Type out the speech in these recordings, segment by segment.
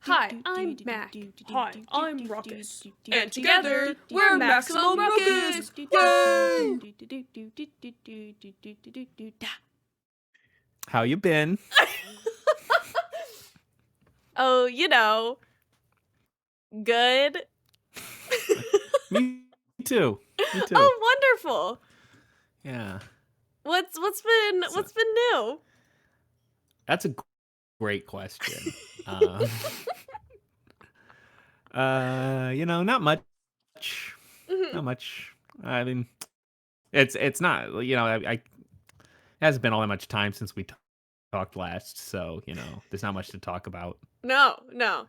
Hi, I'm Mac. Hi, I'm Ruckus. And together, we're Maximum Ruckus! Yay! How you been? Oh, you know, good. Me too. Me too. Oh, wonderful. Yeah. What's been new? That's a great question. Not much. Not much. I mean, it's not. I it hasn't been all that much time since we talked last, so there's not much to talk about. No. No.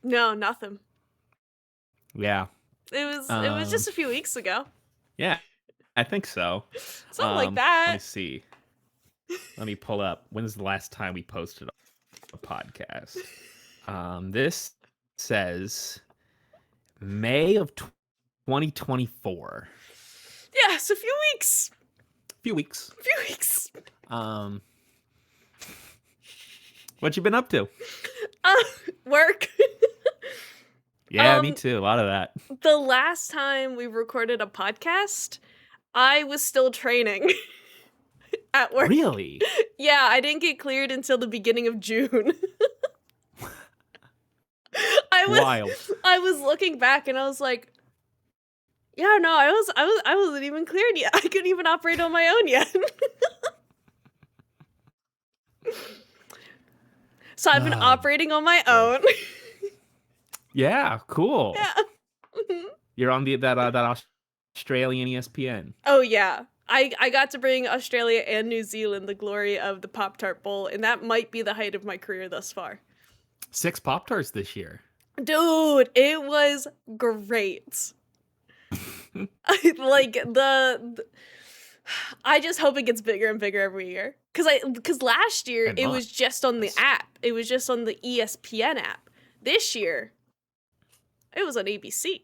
No, nothing. Yeah. It was just a few weeks ago. Yeah, I think so. Something like that. Let me see. Let me pull up. When is the last time we posted a podcast? This says May of 2024. Yeah, it's a few weeks. Few weeks. What you been up to? Work. Yeah, me too. A lot of that. The last time we recorded a podcast, I was still training at work. Really? Yeah, I didn't get cleared until the beginning of June. Wild. I was looking back and I was like, yeah, no, I wasn't even cleared yet. I couldn't even operate on my own yet. So I've been operating on my own. Yeah, cool. Yeah. You're on that Australian ESPN. Oh yeah. I got to bring Australia and New Zealand the glory of the Pop-Tart Bowl, and that might be the height of my career thus far. 6 Pop-Tarts this year. Dude, it was great. I just hope it gets bigger and bigger every year. Cause last year it was just on the app. It was just on the ESPN app. This year, it was on ABC.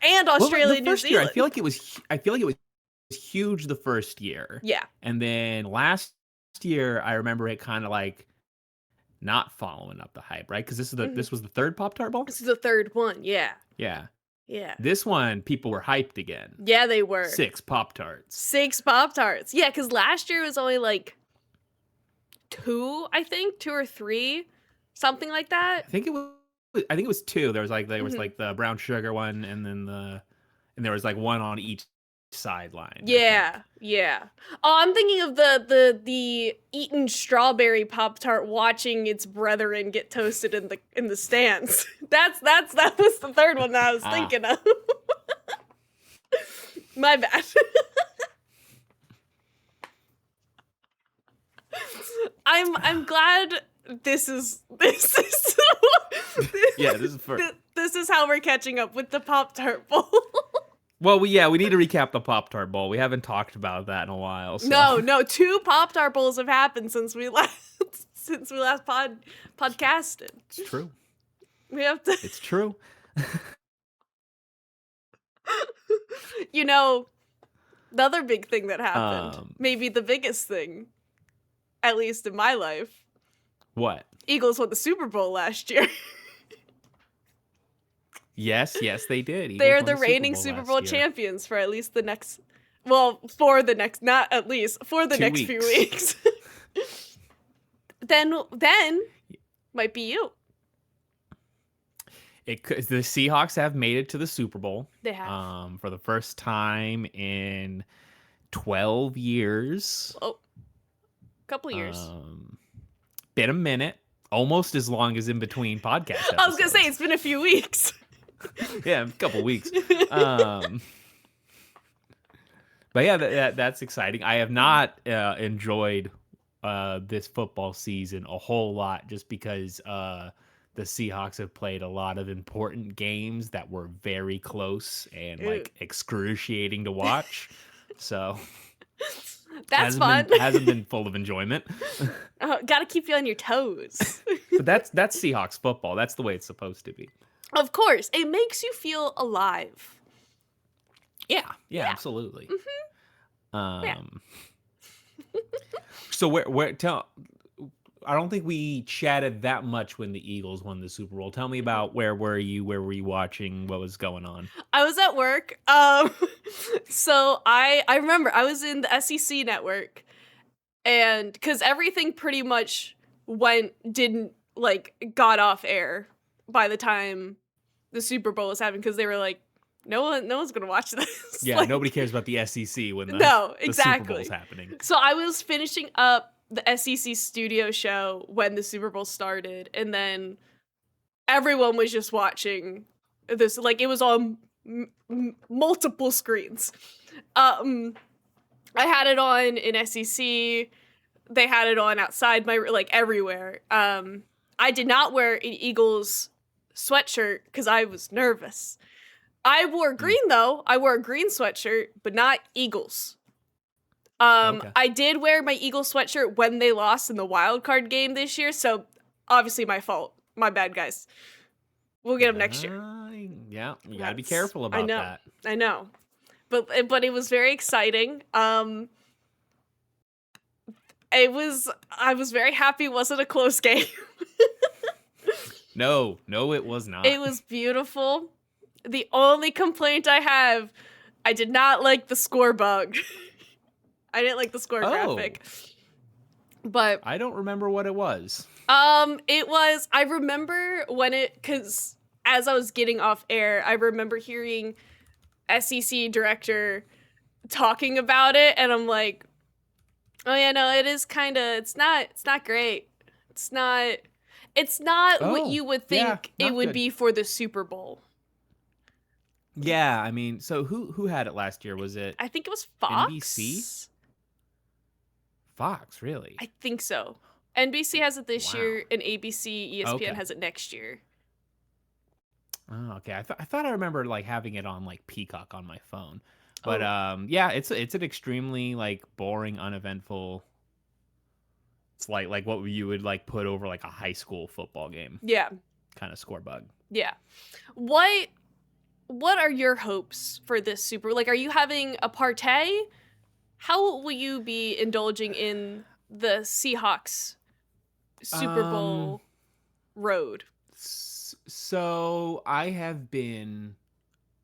And Australia, New Zealand. Year, I feel like it was huge the first year. Yeah. And then last year, I remember it kind of like not following up the hype, right? Because this was the third Pop-Tart Bowl? This is the third one, yeah. Yeah. Yeah. This one, people were hyped again. Yeah, they were. 6 Pop-Tarts. 6 Pop-Tarts. Yeah, because last year was only like 2, I think. 2 or 3. Something like that. I think it was 2. There was like the brown sugar one, and there was like one on each sideline. Yeah. Oh, I'm thinking of the eaten strawberry Pop-Tart watching its brethren get toasted in the stands. That was the third one that I was thinking of. My bad. I'm glad this is yeah, this is first. This is how we're catching up with the Pop-Tart Bowl. Well, we need to recap the Pop-Tart Bowl. We haven't talked about that in a while. So. No, 2 Pop-Tart Bowls have happened since we last podcasted. It's true. We have to. It's true. The other big thing that happened, maybe the biggest thing, at least in my life. What? Eagles won the Super Bowl last year. Yes, they did. They're the reigning Super Bowl champions for at least the next, for the next few weeks. Then might be you. The Seahawks have made it to the Super Bowl. They have. For the first time in 12 years. Oh, couple years. Been a minute. Almost as long as in between podcast episodes. I was going to say, it's been a few weeks. Yeah, a couple weeks. But yeah, that's exciting. I have not enjoyed this football season a whole lot just because the Seahawks have played a lot of important games that were very close and like excruciating to watch. So that's fun. Hasn't been full of enjoyment. Gotta keep you on your toes. But that's Seahawks football. That's the way it's supposed to be. Of course, it makes you feel alive. Yeah, absolutely. Mm-hmm. So where I don't think we chatted that much when the Eagles won the Super Bowl. Tell me about where were you? Where were you watching? What was going on? I was at work. So I remember I was in the SEC network, and because everything pretty much didn't like got off air by the time the Super Bowl was happening, because they were like, no one's gonna watch this. Yeah, Like, nobody cares about the SEC when no, the Super exactly. Bowl's happening. So I was finishing up the SEC studio show when the Super Bowl started, and then everyone was just watching this. Like, it was on multiple screens. I had it on in SEC. They had it on outside my, like, everywhere. I did not wear an Eagles sweatshirt because I was nervous. I wore green though. I wore a green sweatshirt, but not Eagles. Okay. I did wear my Eagles sweatshirt when they lost in the wild card game this year, so obviously my fault. My bad, guys. We'll get them next year. Yeah, you gotta be careful about that. I know. But it was very exciting. I was very happy it wasn't a close game. No, it was not. It was beautiful. The only complaint I have, I did not like the score bug. I didn't like the score graphic. But I don't remember what it was. I remember because as I was getting off air, I remember hearing SEC director talking about it, and I'm like, oh yeah, no, it is kind of, it's not great. It's not what you would think it would be for the Super Bowl. Yeah, I mean, so who had it last year? Was it? I think it was Fox. NBC? Fox, really? I think so. NBC has it this year, and ABC, ESPN has it next year. Oh, okay. I thought I remember like having it on like Peacock on my phone, but yeah, it's an extremely like boring, uneventful. It's like what you would like put over like a high school football game. Yeah. Kind of score bug. Yeah. What are your hopes for this Super? Like, are you having a partay? How will you be indulging in the Seahawks Super Bowl road? So I have been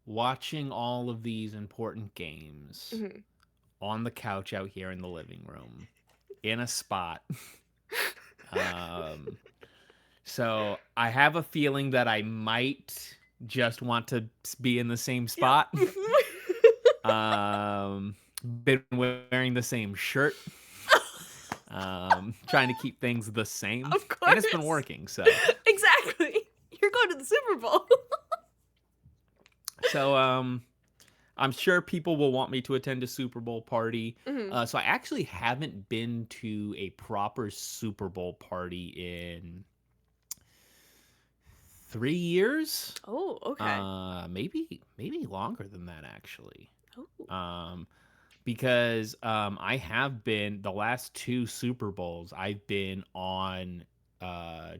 watching all of these important games on the couch out here in the living room in a spot. So I have a feeling that I might just want to be in the same spot. Been wearing the same shirt. Trying to keep things the same. Of course. And it's been working, so. Exactly. You're going to the Super Bowl. So, I'm sure people will want me to attend a Super Bowl party. So I actually haven't been to a proper Super Bowl party in 3 years. Oh, okay. Maybe longer than that, actually. Oh. Because I have been, the last 2 Super Bowls, I've been on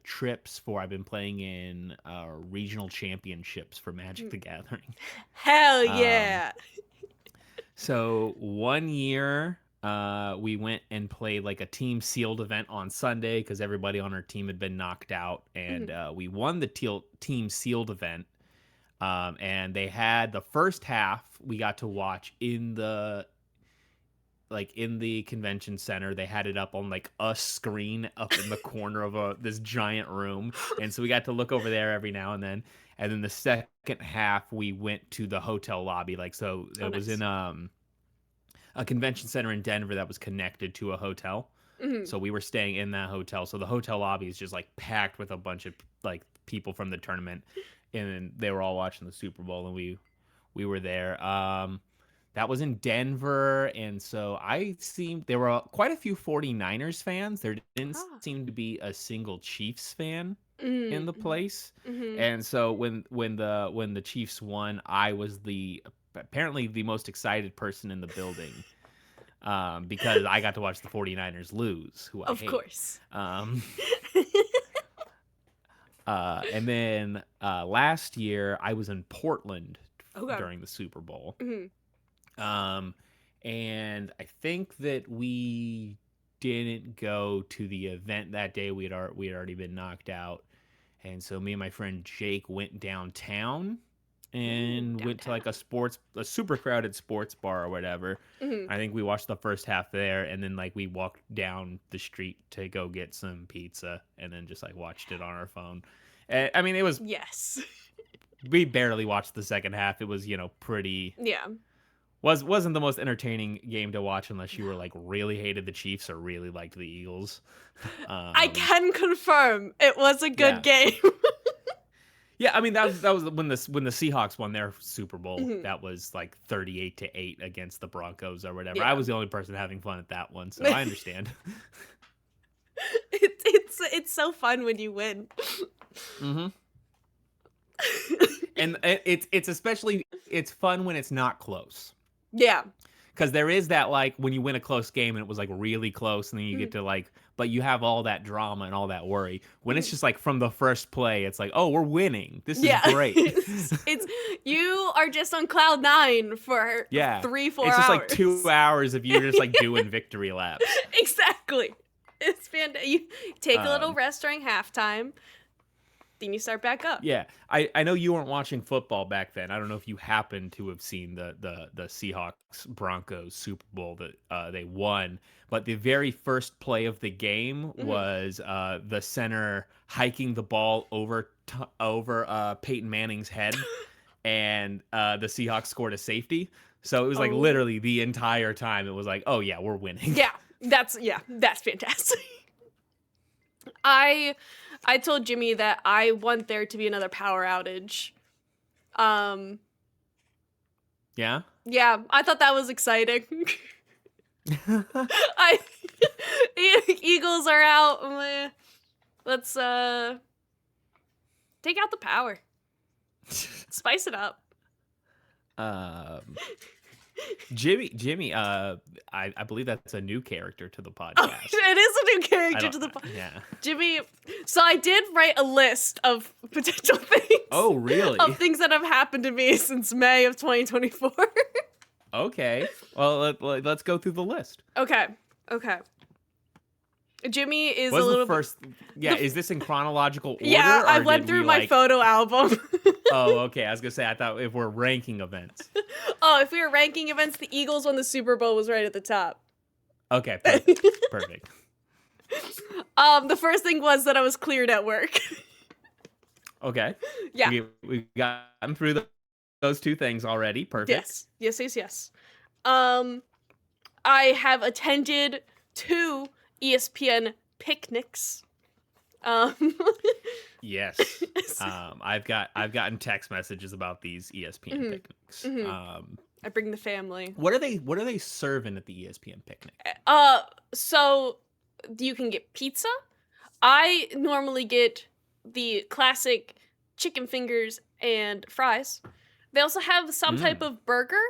trips I've been playing in regional championships for Magic the Gathering. Hell yeah. So one year we went and played like a team sealed event on Sunday because everybody on our team had been knocked out, and we won the team sealed event. And they had the first half we got to watch in the convention center. They had it up on like a screen up in the corner of this giant room. And so we got to look over there every now and then. And then the second half we went to the hotel lobby. Like, so it was in a convention center in Denver that was connected to a hotel. So we were staying in that hotel. So the hotel lobby is just like packed with a bunch of like people from the tournament, and they were all watching the Super Bowl, and we were there. That was in Denver, and so there were quite a few 49ers fans. There didn't seem to be a single Chiefs fan in the place. And so when the Chiefs won, I was apparently the most excited person in the building, because I got to watch the 49ers lose, who I hate. Of course. And then last year I was in Portland during the Super Bowl. And I think that we didn't go to the event that day. We had already been knocked out, and so me and my friend Jake went downtown and went to like a super crowded sports bar or whatever. Mm-hmm. I think we watched the first half there, and then like we walked down the street to go get some pizza, and then just like watched it on our phone. I mean, it was Yes. we barely watched the second half. It was pretty. Yeah. Wasn't the most entertaining game to watch unless you were like really hated the Chiefs or really liked the Eagles. I can confirm it was a good game. Yeah, I mean that was when the Seahawks won their Super Bowl. Mm-hmm. That was like 38-8 against the Broncos or whatever. Yeah. I was the only person having fun at that one, so I understand. It's so fun when you win. Mm-hmm. And it's fun when it's not close. Yeah. Because there is that, like, when you win a close game and it was, like, really close, and then you get to, like, but you have all that drama and all that worry. When it's just, like, from the first play, it's like, oh, we're winning. This is great. it's you are just on cloud 9 for 3-4 hours. It's just, like, 2 hours of you just, like, doing victory laps. Exactly. It's fantastic. You take a little rest during halftime. Then you start back up. Yeah, I know you weren't watching football back then. I don't know if you happen to have seen the Seahawks Broncos Super Bowl that they won, but the very first play of the game was the center hiking the ball over Peyton Manning's head, and the Seahawks scored a safety. So it was like literally the entire time. It was like, oh yeah, we're winning. Yeah, that's fantastic. I told Jimmy that I want there to be another power outage. Yeah? Yeah, I thought that was exciting. Eagles are out. Let's take out the power. Spice it up. Jimmy, I believe that's a new character to the podcast. Oh, it is a new character to the podcast. Yeah. Jimmy, so I did write a list of potential things. Oh, really? Of things that have happened to me since May of 2024. Okay. Well, let's go through the list. Okay. Jimmy is What's a little the first? Yeah, is this in chronological order? Yeah, I or went did through we, my like... photo album. Oh, okay. I was gonna say I thought if we're ranking events. Oh, if we were ranking events, the Eagles won the Super Bowl was right at the top. Okay, perfect. Perfect. The first thing was that I was cleared at work. Okay. Yeah. We've gotten through those two things already. Perfect. Yes. I have attended 2 ESPN picnics. Yes. I've gotten text messages about these ESPN picnics. I bring the family. What are they serving at the ESPN picnic? So you can get pizza. I normally get the classic chicken fingers and fries. They also have some type of burger.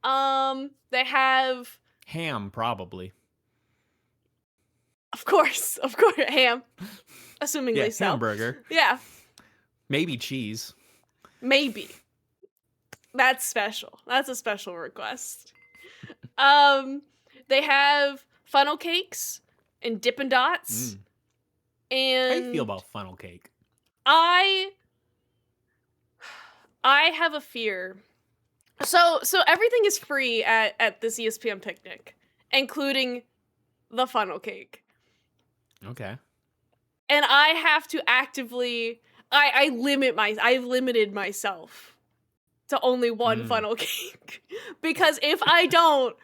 They have ham, probably. Of course, ham. Assumingly so. Hamburger. Yeah. Maybe cheese. Maybe. That's special. That's a special request. They have funnel cakes and Dippin' Dots. And how do you feel about funnel cake? I have a fear. So everything is free at this ESPN picnic, including the funnel cake. Okay. And I have to actively I've limited myself to only one funnel cake. Because if I don't,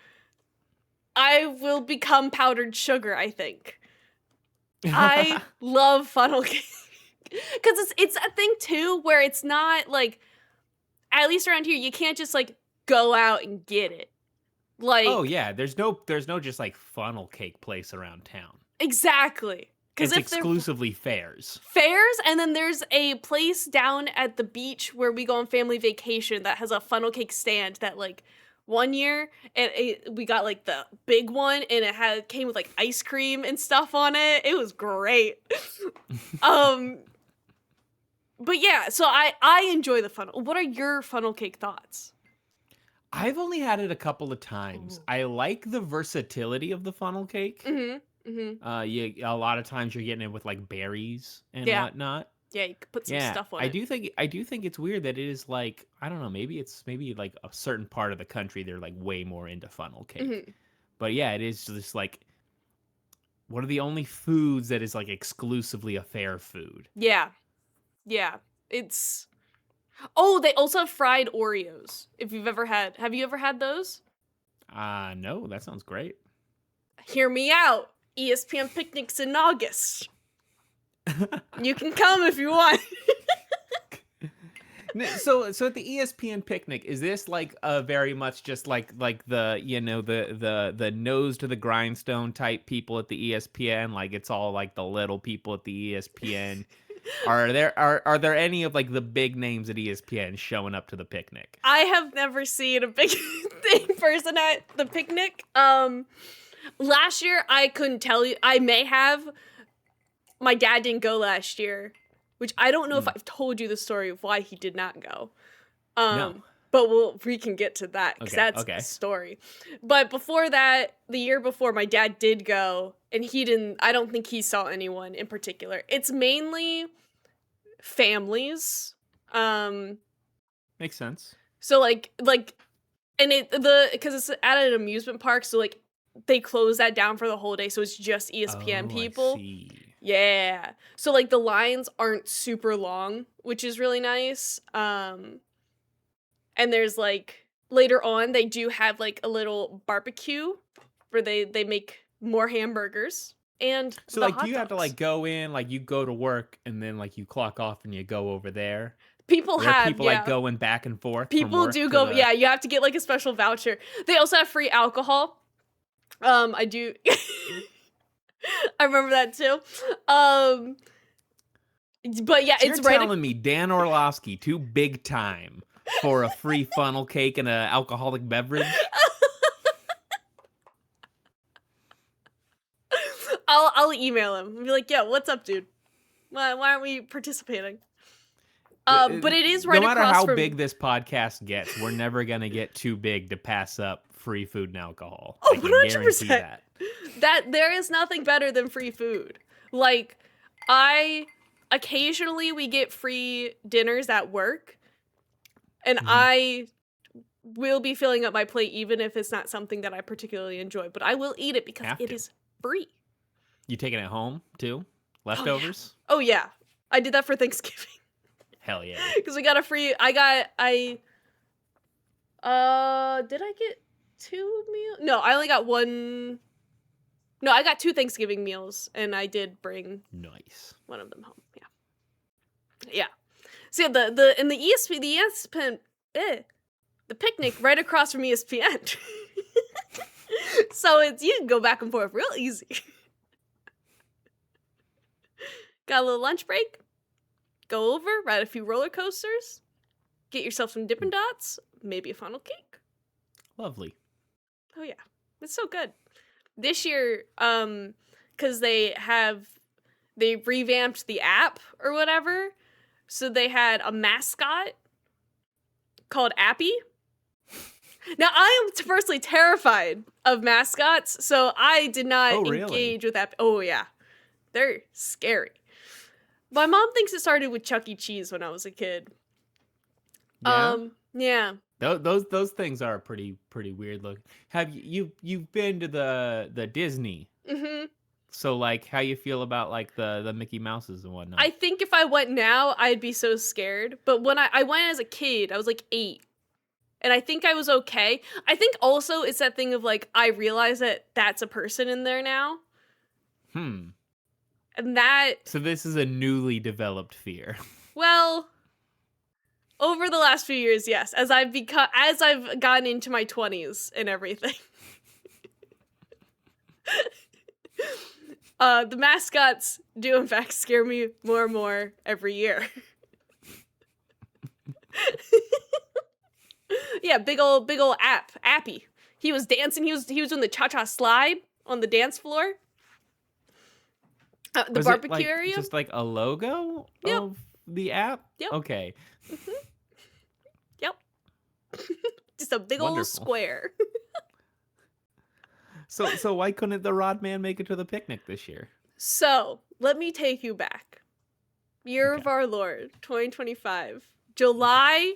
I will become powdered sugar, I think. I love funnel cake. Because it's a thing too where it's not like, at least around here, you can't just like go out and get it. Like, oh yeah, there's no just like funnel cake place around town. Exactly. It's exclusively fairs. Fairs, and then there's a place down at the beach where we go on family vacation that has a funnel cake stand that, like, one year, we got, like, the big one, and it came with, like, ice cream and stuff on it. It was great. But yeah, so I enjoy the funnel. What are your funnel cake thoughts? I've only had it a couple of times. Ooh. I like the versatility of the funnel cake. A lot of times you're getting it with like berries and Yeah. whatnot. Yeah, you could put some Yeah, stuff on it. I do think it's weird that it is like, I don't know, maybe like a certain part of the country they're like way more into funnel cake. Mhm. But yeah, it is just like one of the only foods that is like exclusively a fair food. Yeah. Yeah. It's Oh, they also have fried Oreos. If you've ever had Have you ever had those? No, that sounds great. Hear me out. ESPN picnics in August. You can come if you want. So at the ESPN picnic, is this like a very much just like the, the nose to the grindstone type people at the ESPN, like it's all like the little people at the ESPN? Are there any of like the big names at ESPN showing up to the picnic? I have never seen a big person at the picnic. Last year I couldn't tell you. I may have. My dad didn't go last year, which I don't know if I've told you the story of why he did not go. No. But we can get to that because that's the story. But before that, the year before, my dad did go, and he didn't. I don't think he saw anyone in particular. It's mainly families. Makes sense. So and because it's at an amusement park, so like they close that down for the whole day, so it's just ESPN people. I see. Yeah. So like the lines aren't super long, which is really nice. And there's like later on they do have like a little barbecue where they make more hamburgers and so like do you have to like go in, like you go to work and then like you clock off and you go over there? People like going back and forth. People do go. Yeah, you have to get like a special voucher. They also have free alcohol. I do. I remember that too. But yeah, so it's you're right. telling me Dan Orlovsky too big time for a free funnel cake and an alcoholic beverage? I'll email him and be like, "Yeah, what's up, dude? Why aren't we participating?" But it is right across from. No matter how big this podcast gets, we're never gonna get too big to pass up free food and alcohol. Oh, 100%. That there is nothing better than free food. Like, occasionally we get free dinners at work, and I will be filling up my plate even if it's not something that I particularly enjoy, but I will eat it because it is free. You taking it home too? Leftovers? Oh yeah. I did that for Thanksgiving. Hell yeah. Because we got a free did I get 2 meals? No, I only got 1. No, I got 2 Thanksgiving meals, and I did bring one of them home. Yeah. So yeah, the picnic right across from ESPN. So you can go back and forth real easy. Got a little lunch break? Go over, ride a few roller coasters, get yourself some Dippin' Dots, maybe a funnel cake. Lovely. Oh yeah, it's so good. This year, because they revamped the app or whatever, so they had a mascot called Appy. Now, I am personally terrified of mascots, so I did not engage with Appy. Oh yeah, they're scary. My mom thinks it started with Chuck E. Cheese when I was a kid. Yeah. Yeah. Those things are pretty weird looking. Have you've been to the Disney? Mm-hmm. So like, how you feel about like the Mickey Mouses and whatnot? I think if I went now, I'd be so scared. But when I went as a kid, I was like 8, and I think I was okay. I think also it's that thing of like I realize that that's a person in there now. And so this is a newly developed fear. Well, over the last few years, yes, as I've gotten into my 20s and everything. The mascots do in fact scare me more and more every year. Yeah, big old Appy. He was dancing. He was doing the cha-cha slide on the dance floor. The was barbecue it, area? Just like a logo of the app? Yep. Okay. Mm-hmm. Yep. Just a big old Wonderful. square. So why couldn't the Rod Man make it to the picnic this year? So, let me take you back. Year of Okay. our Lord, 2025. July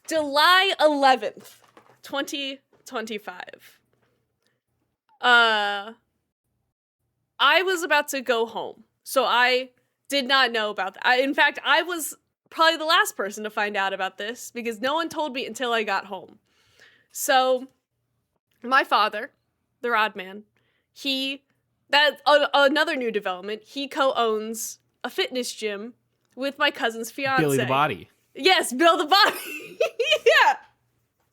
11th, 2025. I was about to go home, so I did not know about that. In fact, I was probably the last person to find out about this because no one told me until I got home. So, my father, the Rod Man, another new development, he co-owns a fitness gym with my cousin's fiance. Billy the Body. Yes, Bill the Body. Yeah,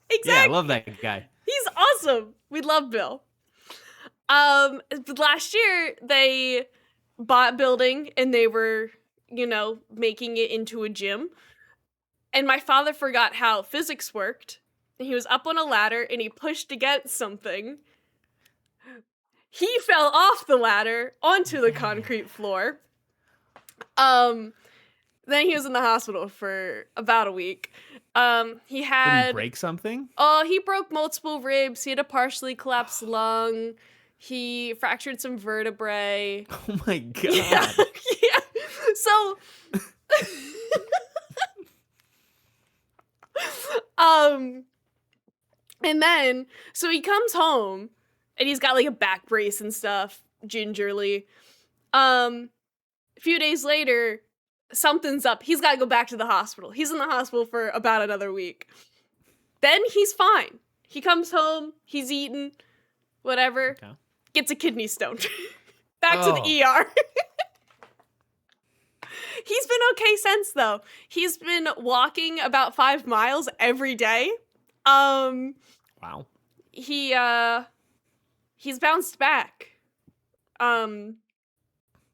exactly. Yeah, I love that guy. He's awesome. We love Bill. Last year they bought a building and they were, making it into a gym. And my father forgot how physics worked. And he was up on a ladder and he pushed against something. He fell off the ladder onto the concrete floor. Then he was in the hospital for about a week. Did he break something? He broke multiple ribs. He had a partially collapsed lung. He fractured some vertebrae. Oh my god. Yeah. Yeah. So and then so he comes home and he's got like a back brace and stuff, gingerly. A few days later, something's up. He's got to go back to the hospital. He's in the hospital for about another week. Then he's fine. He comes home, he's eating, whatever, Okay. gets a kidney stone. Back to the ER. He's been okay since, though. He's been walking about 5 miles every day. Wow. He's bounced back.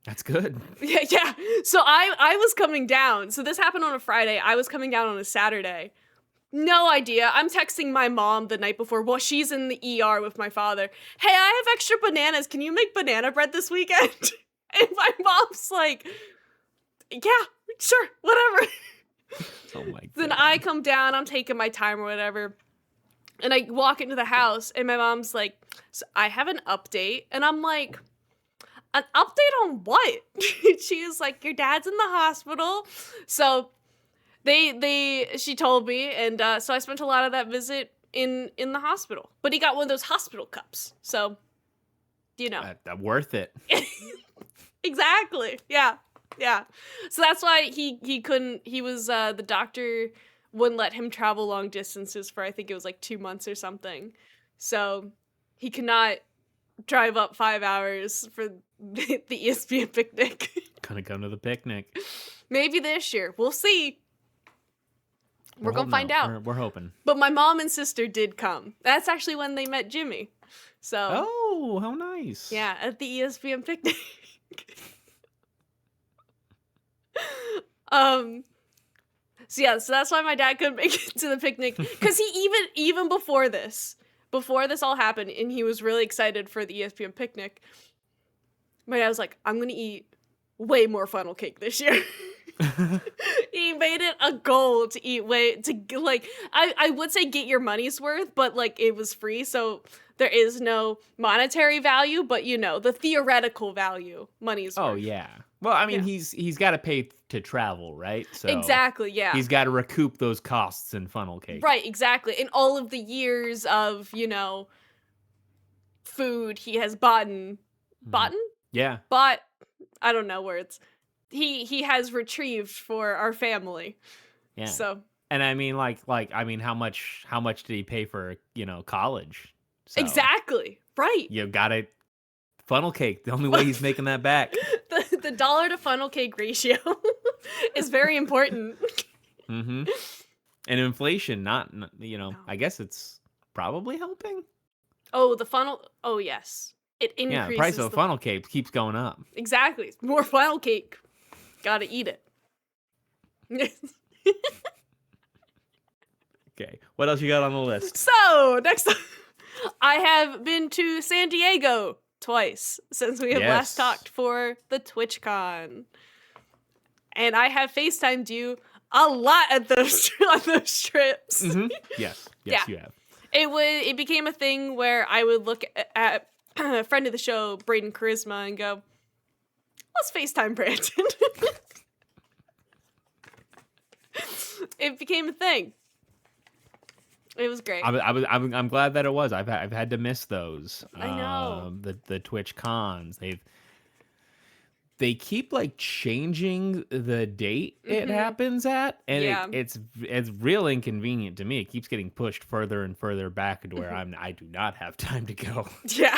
That's good. Yeah. So I was coming down. So this happened on a Friday. I was coming down on a Saturday. No idea. I'm texting my mom the night before. Well, she's in the ER with my father. Hey, I have extra bananas. Can you make banana bread this weekend? And my mom's like, yeah, sure, whatever. Oh my god. Then I come down. I'm taking my time or whatever. And I walk into the house and my mom's like, so I have an update. And I'm like, an update on what? She was like, your dad's in the hospital. So she told me, and so I spent a lot of that visit in the hospital. But he got one of those hospital cups, so Worth it. Exactly. Yeah. So that's why he couldn't. He was the doctor wouldn't let him travel long distances for I think it was like 2 months or something. So he could not drive up 5 hours for the ESPN picnic. Gonna come to the picnic. Maybe this year. We'll see. We're gonna find out. We're hoping. But my mom and sister did come. That's actually when they met Jimmy. So. Oh, how nice. Yeah, at the ESPN picnic. So that's why my dad couldn't make it to the picnic. Because he even before this all happened, and he was really excited for the ESPN picnic, my dad was like, I'm gonna eat way more funnel cake this year. He made it a goal to eat I would say get your money's worth, but like it was free, so there is no monetary value, but the theoretical value, money's worth. Oh yeah. Well, I mean, Yeah. he's got to pay to travel, right? So Exactly, yeah. he's got to recoup those costs in funnel cake. Right, exactly. In all of the years of, food he has bought, Yeah. I don't know words. He has retrieved for our family. Yeah. So. And I mean, how much did he pay for, college? So Exactly. Right. you got to funnel cake. The only way he's making that back. The dollar to funnel cake ratio is very important. Mm-hmm. And inflation, not I guess it's probably helping. Oh, the funnel. Oh, yes. It increases. Yeah, price of funnel cake keeps going up. Exactly. More funnel cake. Gotta eat it. Okay. What else you got on the list? So, next up, I have been to San Diego twice since we have last Yes. talked for the TwitchCon. And I have FaceTimed you a lot at those on those trips. Mm-hmm. Yes, Yeah. you have. It became a thing where I would look at a friend of the show, Braden Charisma, and go, let's FaceTime Brandon. It became a thing. It was great. I'm glad that it was. I've had to miss those. I know. The Twitch cons. They keep like changing the date it happens at, and it's real inconvenient to me. It keeps getting pushed further and further back to where I do not have time to go. Yeah.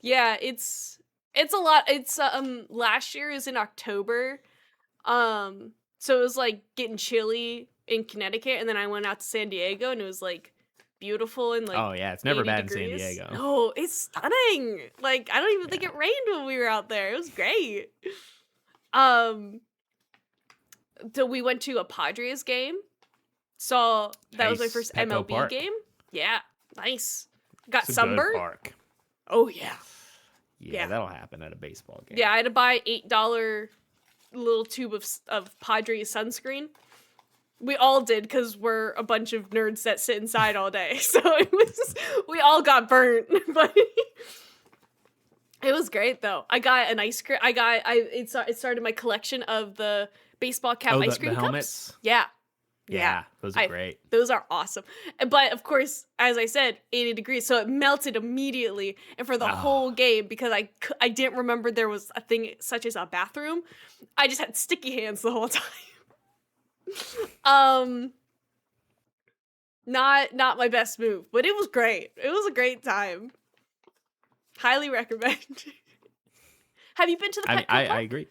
Yeah, it's a lot. It's last year is in October. So it was like getting chilly in Connecticut, and then I went out to San Diego and it was like beautiful and like Oh yeah, it's never bad degrees. in San Diego. No, it's stunning. Like I don't even think it rained when we were out there. It was great. So we went to a Padres game. So that was my first Petco MLB Park. game. Yeah, nice. Got It's a sunburned. good park. Oh yeah. Yeah, that'll happen at a baseball game. Yeah, I had to buy $8 little tube of Padres sunscreen. We all did because we're a bunch of nerds that sit inside all day. So we all got burnt, but it was great though. I got an ice cream. It started my collection of the baseball cap ice cream the cups. helmets. Yeah, those are great. Those are awesome. But of course, as I said, 80 degrees, so it melted immediately. And for the whole game, because I didn't remember there was a thing such as a bathroom, I just had sticky hands the whole time. Not my best move, but it was great. It was a great time. Highly recommend. Have you been to the Petco Park? I agree.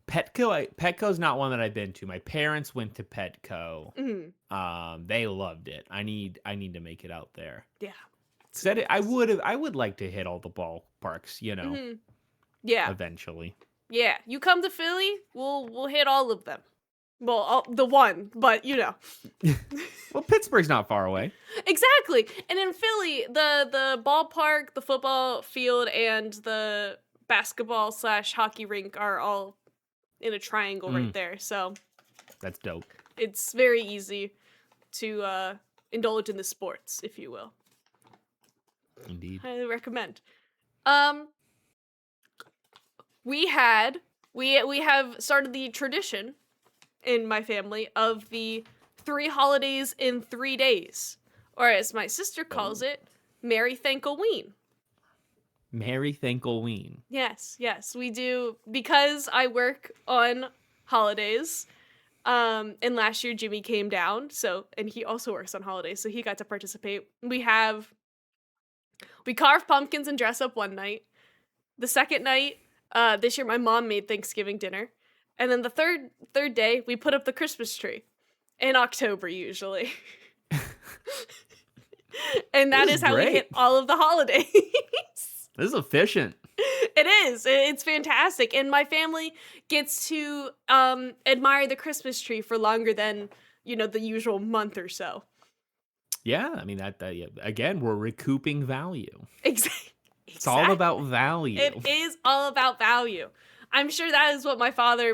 Petco's not one that I've been to. My parents went to Petco. Mm-hmm. They loved it. I need to make it out there. Yeah. I would like to hit all the ballparks, Mm-hmm. Yeah. eventually. Yeah. You come to Philly, we'll hit all of them. Well, the one, but Well, Pittsburgh's not far away. Exactly. And in Philly, the ballpark, the football field, and the basketball/hockey rink are all in a triangle right there. So that's dope. It's very easy to indulge in the sports, if you will. Indeed. Highly recommend. We have started the tradition in my family of the 3 holidays in 3 days, or as my sister calls it, Merry Thankoween. Merry Thankoween. Yes, we do, because I work on holidays. And last year Jimmy came down, and he also works on holidays, so he got to participate. We carve pumpkins and dress up one night. The second night, this year my mom made Thanksgiving dinner. And then the third day, we put up the Christmas tree. In October, usually. And that is how we hit all of the holidays. This is efficient. It is. It's fantastic. And my family gets to admire the Christmas tree for longer than, the usual month or so. Yeah, I mean, that again, we're recouping value. Exactly. It's all about value. It is all about value. I'm sure that is what my father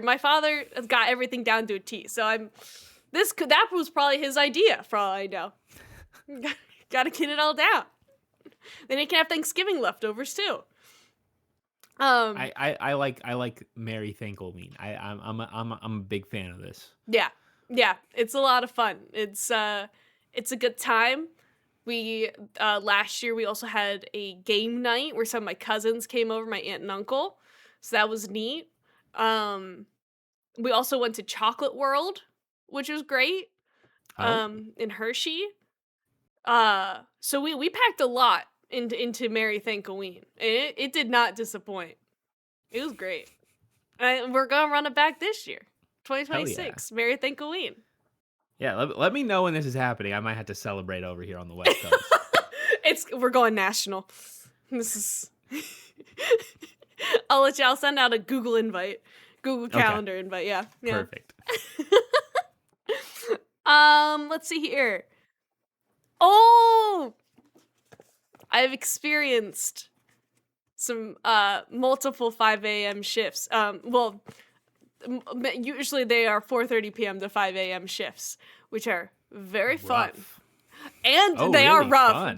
has got everything down to a T. So that was probably his idea, for all I know. Got to get it all down. Then he can have Thanksgiving leftovers too. I like Merry Thankoween. I'm a big fan of this. Yeah, it's a lot of fun. It's a good time. We last year we also had a game night where some of my cousins came over, my aunt and uncle. So that was neat. We also went to Chocolate World, which was great. In Hershey. So we packed a lot into Merry Thankoween. It did not disappoint. It was great. We're gonna run it back this year, 2026. Merry Thankoween. Yeah, let me know when this is happening. I might have to celebrate over here on the West Coast. We're going national. This is. I'll send out a Google Calendar invite. Yeah. Perfect. Let's see here. Oh, I've experienced some multiple 5 a.m. shifts. Well, Usually they are 4:30 p.m. to 5 a.m. shifts, which are very fun. Rough. And Oh, they are really rough. fun.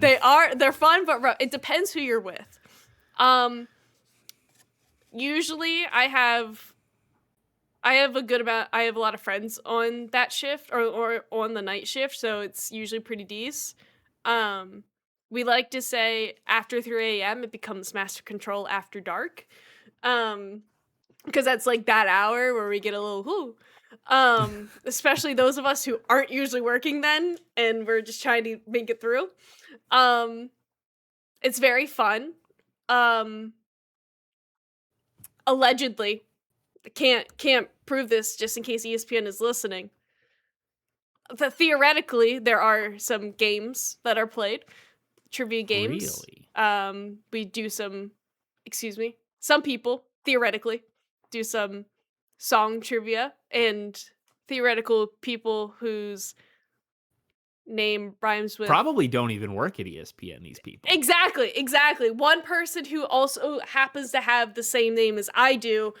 They're fun but rough. It depends who you're with. Usually I have a lot of friends on that shift or on the night shift, so it's usually pretty decent. We like to say after 3 a.m. it becomes Master Control After Dark. Because that's like that hour where we get a little whoo. Especially those of us who aren't usually working then and we're just trying to make it through. It's very fun. Allegedly, can't prove this just in case ESPN is listening. Theoretically, there are some games that are played, trivia games. Really? We do some people theoretically do some song trivia, and theoretical people whose name rhymes with Probably don't even work at ESPN, these people. Exactly. One person who also happens to have the same name as I do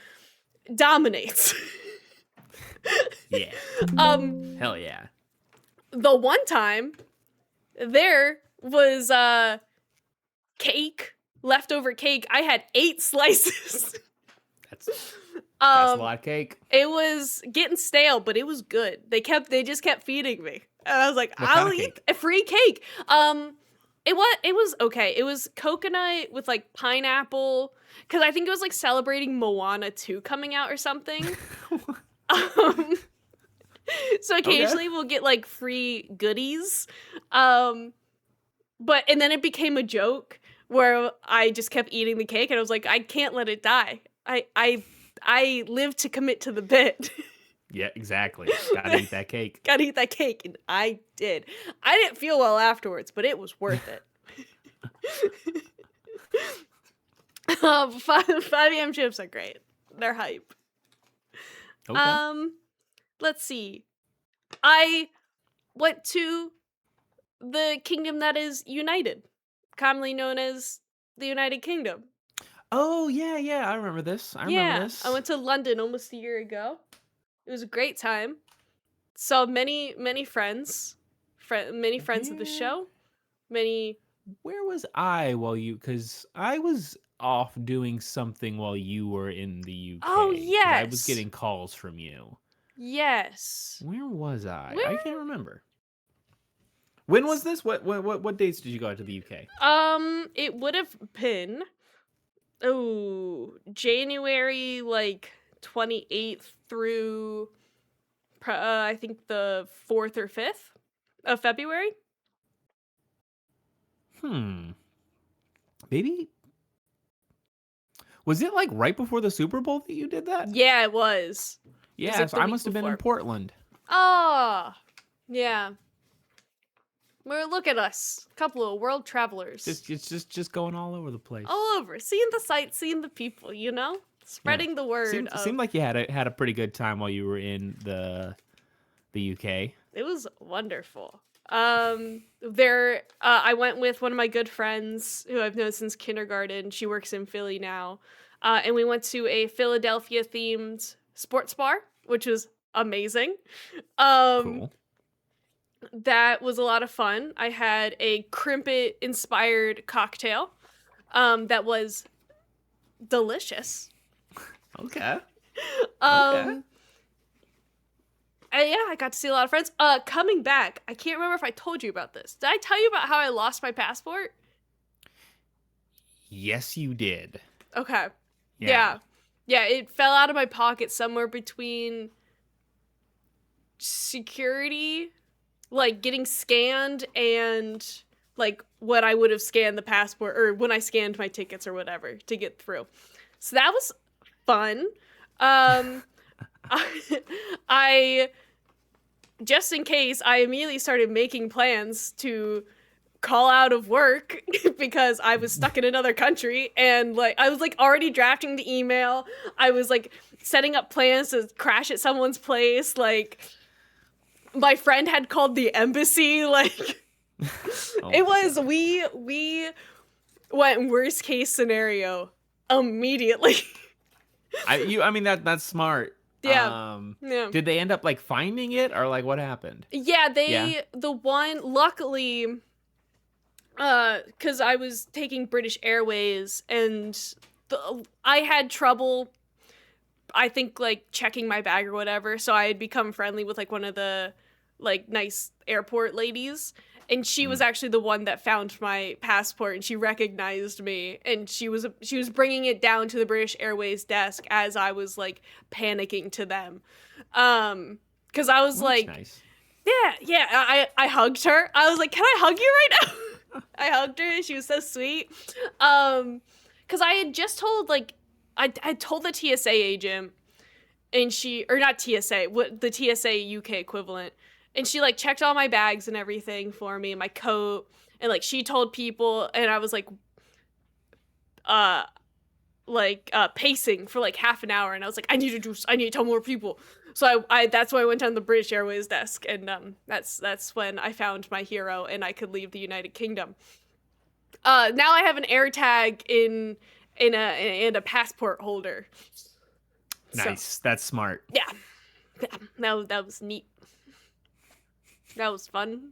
dominates. Yeah. Hell yeah. The one time there was leftover cake. I had 8 slices. That's a lot of cake. It was getting stale, but it was good. They just kept feeding me. And I was like, What I'll kind of eat cake? a free cake. It was okay. It was coconut with like pineapple, because I think it was like celebrating Moana 2 coming out or something. So occasionally we'll get like free goodies. And then it became a joke where I just kept eating the cake and I was like, I can't let it die. I live to commit to the bit. Yeah, exactly. Gotta eat that cake. Gotta eat that cake, and I did. I didn't feel well afterwards, but it was worth it. 5 a.m. chips are great. They're hype. Okay. Let's see. I went to the kingdom that is united, commonly known as the United Kingdom. Oh, yeah. I remember this. I went to London almost a year ago. It was a great time. Saw many friends. Many friends of the show. Where was I because I was off doing something while you were in the UK. Oh, yes. I was getting calls from you. Yes. Where was I? I can't remember. When was this? What dates did you go out to the UK? It would have been January 28th through I think the 4th or 5th of February. Maybe. Was it right before the Super Bowl that you did that? Yeah, it was. Yeah, so I must have been in Portland. Oh, yeah. Well, look at us, a couple of world travelers. Just going all over the place. All over, seeing the sights, seeing the people. Spreading the word. Seemed like you had a pretty good time while you were in the UK. It was wonderful. I went with one of my good friends who I've known since kindergarten. She works in Philly now. And we went to a Philadelphia themed sports bar, which was amazing. Cool. That was a lot of fun. I had a crimpet inspired cocktail that was delicious. Okay. I got to see a lot of friends. Coming back, I can't remember if I told you about this. Did I tell you about how I lost my passport? Yes, you did. Okay. Yeah, it fell out of my pocket somewhere between security, getting scanned, and when I would have scanned the passport, or when I scanned my tickets or whatever to get through. So that was fun. I just in case, I immediately started making plans to call out of work because I was stuck in another country, and I was already drafting the email. I was setting up plans to crash at someone's place. My friend had called the embassy. It was we went worst case scenario immediately. I mean that's smart. Yeah. Yeah. Did they end up like finding it or like what happened? Yeah, Yeah. the one, luckily, because I was taking British Airways and I had trouble, I think, like, checking my bag or whatever, so I had become friendly with, like, one of the, like, nice airport ladies, and she was actually the one that found my passport, and she recognized me, and she was bringing it down to the British Airways desk as I was, like, panicking to them. Because I was Well, that's like, nice. yeah, I hugged her. I was like, can I hug you right now? I hugged her, and she was so sweet. Because I had just told, like, I told the TSA agent, and she, or not TSA, what the TSA UK equivalent, and she, like, checked all my bags and everything for me, and my coat, and, like, she told people, and I was like pacing for like half an hour, and I was like, I need to tell more people. So I that's why I went on the British Airways desk, and that's when I found my hero, and I could leave the United Kingdom. Now I have an air tag in a passport holder. Nice. So, That's smart. yeah. That was neat. That was fun.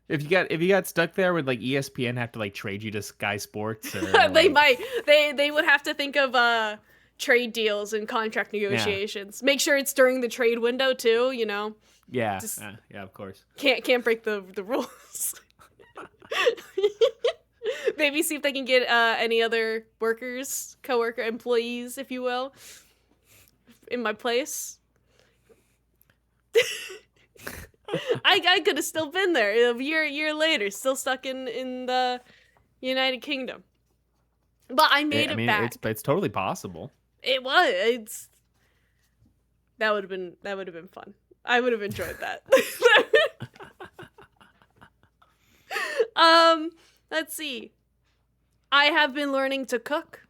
If you got stuck there, would like ESPN have to like trade you to Sky Sports? Or, They like... might. They would have to think of trade deals and contract negotiations. Yeah. Make sure it's during the trade window too, you know. Yeah. Just Yeah, of course. Can't break the rules. Maybe see if they can get any other workers, coworker, employees, if you will, in my place. I could have still been there a year later, still stuck in the United Kingdom. But I made it back. It's totally possible. It was. That would have been fun. I would have enjoyed that. Let's see. I have been learning to cook.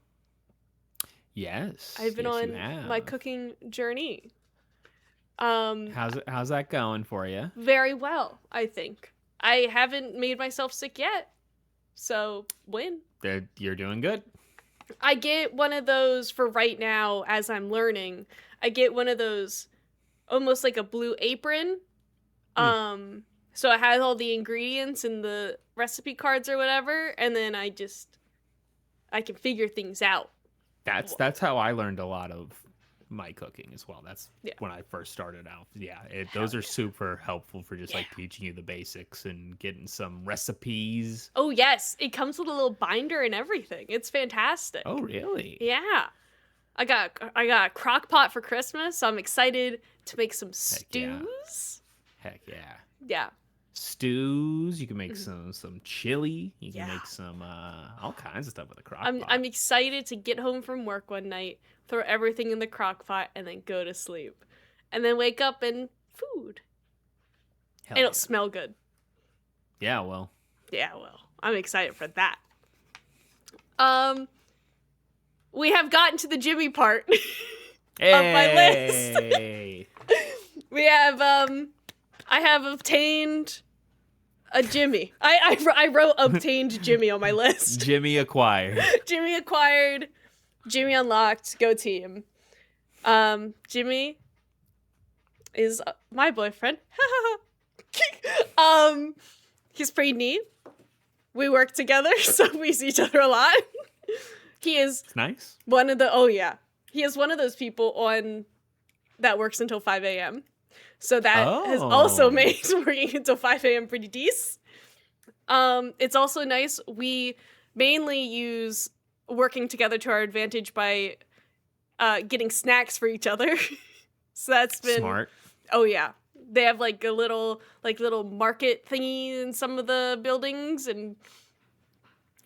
Yes. I've been on my cooking journey. How's that going for you? Very well, I think. I haven't made myself sick yet. So, win. You're doing good. I get one of those for right now as I'm learning. I get one of those almost like a Blue Apron. So it has all the ingredients and the recipe cards or whatever, and then I can figure things out. That's how I learned a lot of my cooking as well. That's when I first started out. Yeah, those are super helpful for just like teaching you the basics and getting some recipes. Oh yes, it comes with a little binder and everything. It's fantastic. Oh really? Yeah. I got a crock pot for Christmas, so I'm excited to make some stews. Heck yeah. Yeah. Stews. You can make some chili. You can make some all kinds of stuff with a crock pot. I'm excited to get home from work one night, throw everything in the crock pot, and then go to sleep, and then wake up and food. It'll smell good. Yeah, well. Yeah, well, I'm excited for that. We have gotten to the Jimmy part of my list. We have I have obtained a Jimmy. I wrote obtained Jimmy on my list. Jimmy acquired. Jimmy acquired. Jimmy unlocked. Go team. Jimmy is my boyfriend. He's pretty neat. We work together, so we see each other a lot. He is nice. One of the he is one of those people that works until 5 a.m. So that has also made working until 5 a.m. pretty decent. It's also nice. We mainly use working together to our advantage by getting snacks for each other. So that's been smart. Oh yeah. They have like a little market thingy in some of the buildings, and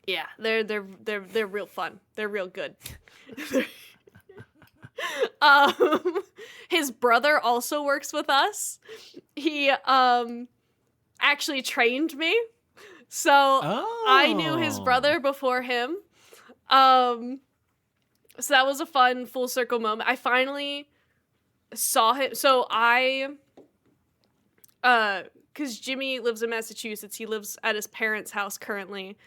yeah, they're real fun. They're real good. His brother also works with us. He actually trained me. So I knew his brother before him. So that was a fun full circle moment. I finally saw him. So because Jimmy lives in Massachusetts, he lives at his parents' house currently,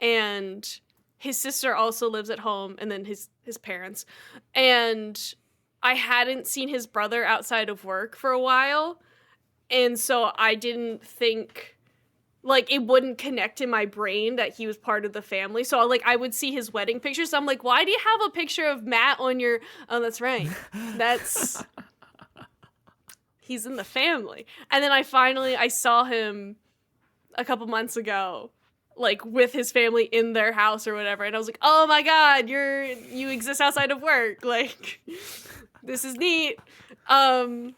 and his sister also lives at home, and then his parents. And I hadn't seen his brother outside of work for a while. And so I didn't think, like, it wouldn't connect in my brain that he was part of the family. So, like, I would see his wedding pictures. So I'm like, why do you have a picture of Matt on your... Oh, that's right. That's... He's in the family. And then I saw him a couple months ago, like, with his family in their house or whatever. And I was like, oh my God, you exist outside of work. Like, this is neat. So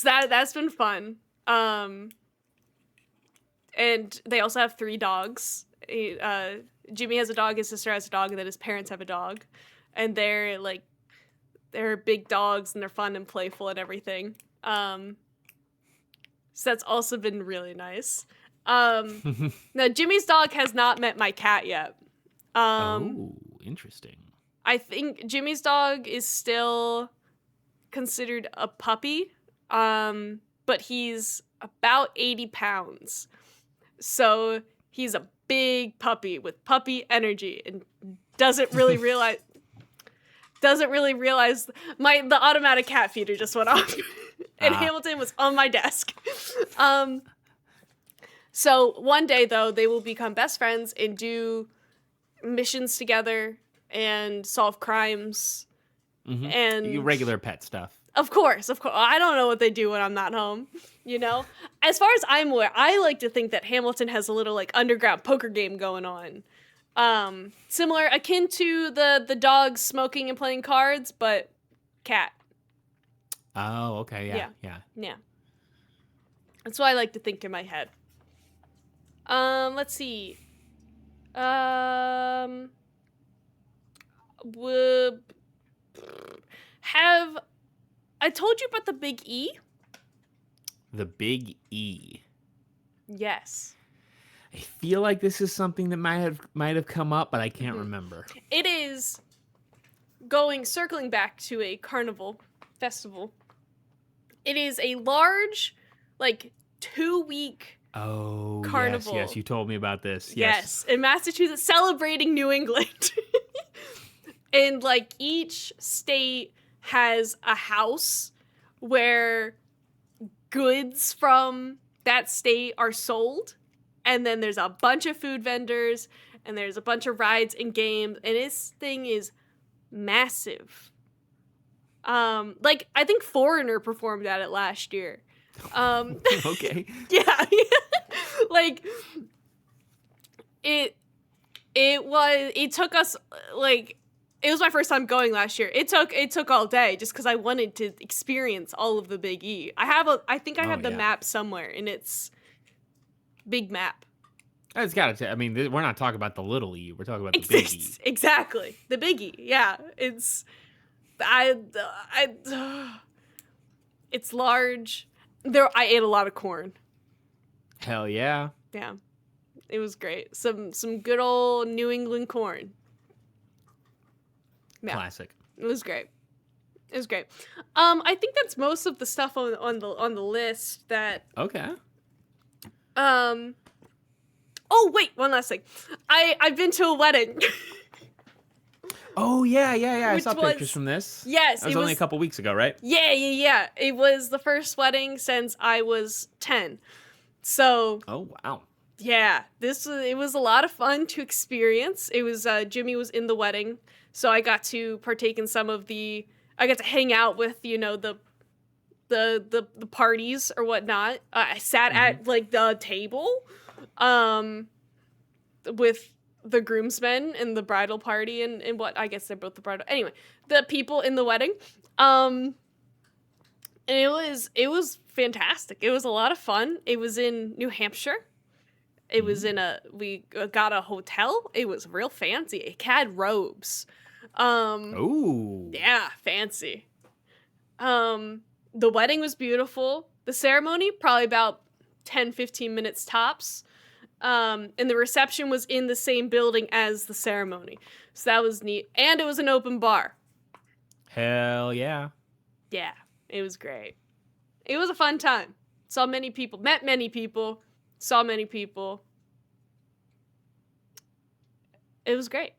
that's been fun. And they also have 3 dogs. Jimmy has a dog, his sister has a dog, and then his parents have a dog. And they're big dogs, and they're fun and playful and everything. So that's also been really nice. Now, Jimmy's dog has not met my cat yet. Oh, interesting. I think Jimmy's dog is still considered a puppy, but he's about 80 pounds. So he's a big puppy with puppy energy and doesn't really realize the automatic cat feeder just went off. And Hamilton was on my desk. So one day, though, they will become best friends and do missions together and solve crimes. Mm-hmm. And regular pet stuff. Of course. I don't know what they do when I'm not home, you know? As far as I'm aware, I like to think that Hamilton has a little, like, underground poker game going on. Similar, akin to the dogs smoking and playing cards, but cat. Oh, okay, yeah. That's what I like to think in my head. Let's see. Have I told you about the Big E? The Big E. Yes. I feel like this is something that might have come up, but I can't remember. It is circling back to a carnival festival. It is a large, like, 2-week carnival. Yes, you told me about this. Yes, in Massachusetts, celebrating New England. And, like, each state has a house where goods from that state are sold. And then there's a bunch of food vendors, and there's a bunch of rides and games, and this thing is massive. Like, I think Foreigner performed at it last year. Okay. Yeah. Like, it took us, like, it was my first time going last year. It took all day just because I wanted to experience all of the Big E. I think I have the map somewhere, and it's big map. It's got to. I mean, we're not talking about the little E. We're talking about the Big E. Exactly, the Big E. Yeah, it's it's large. I ate a lot of corn. Hell yeah. Yeah, it was great. Some good old New England corn. Yeah. Classic. It was great. I think that's most of the stuff on the list that. Okay. Oh wait, one last thing. I've been to a wedding. Oh yeah. I saw pictures from this. Yes, it was only a couple weeks ago, right? Yeah. It was the first wedding since I was 10. So. Oh wow. Yeah, it was a lot of fun to experience. It was Jimmy was in the wedding, so I got to partake in I got to hang out with, you know, the parties or whatnot. I sat at, like, the table with the groomsmen and the bridal party and what, I guess they're both the bridal. Anyway, the people in the wedding. And it was fantastic. It was a lot of fun. It was in New Hampshire. It was we got a hotel. It was real fancy. It had robes. Ooh. Yeah, fancy. The wedding was beautiful. The ceremony, probably about 10, 15 minutes tops. And the reception was in the same building as the ceremony. So that was neat. And it was an open bar. Hell yeah. Yeah, it was great. It was a fun time. Saw many people, met many people, saw many people. It was great.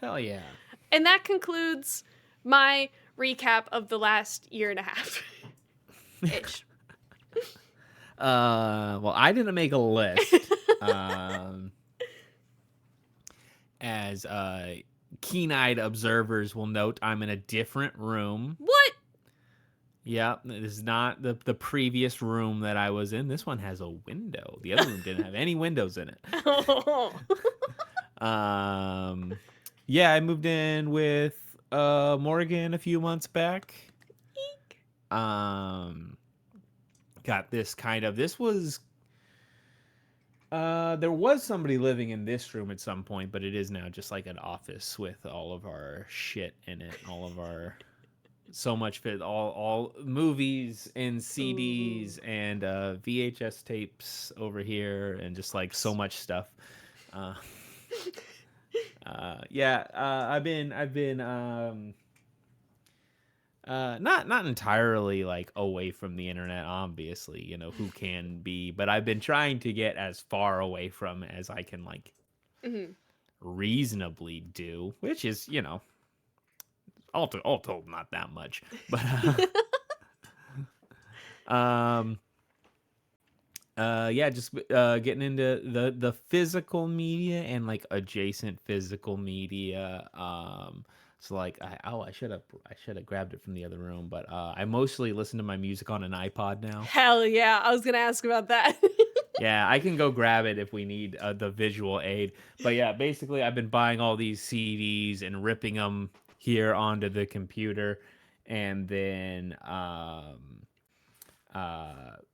Hell yeah. And that concludes my recap of the last year and a half ish. Well, I didn't make a list. As keen-eyed observers will note, I'm in a different room. What? Yeah, this is not the previous room that I was in. This one has a window. The other room didn't have any windows in it. Oh. Yeah, I moved in with Morgan a few months back. Eek. Got this was there was somebody living in this room at some point, but it is now just like an office with all of our shit in it, all of our so much fit, all movies and CDs and VHS tapes over here, and just like so much stuff. I've been not entirely like away from the internet, obviously, who can be, but I've been trying to get as far away from it as I can like reasonably do, which is, all told not that much, but just getting into the physical media and like adjacent physical media. So like I should have grabbed it from the other room, but I mostly listen to my music on an iPod now. Hell yeah, I was gonna ask about that. Yeah, I can go grab it if we need the visual aid. But yeah, basically I've been buying all these CDs and ripping them here onto the computer, and then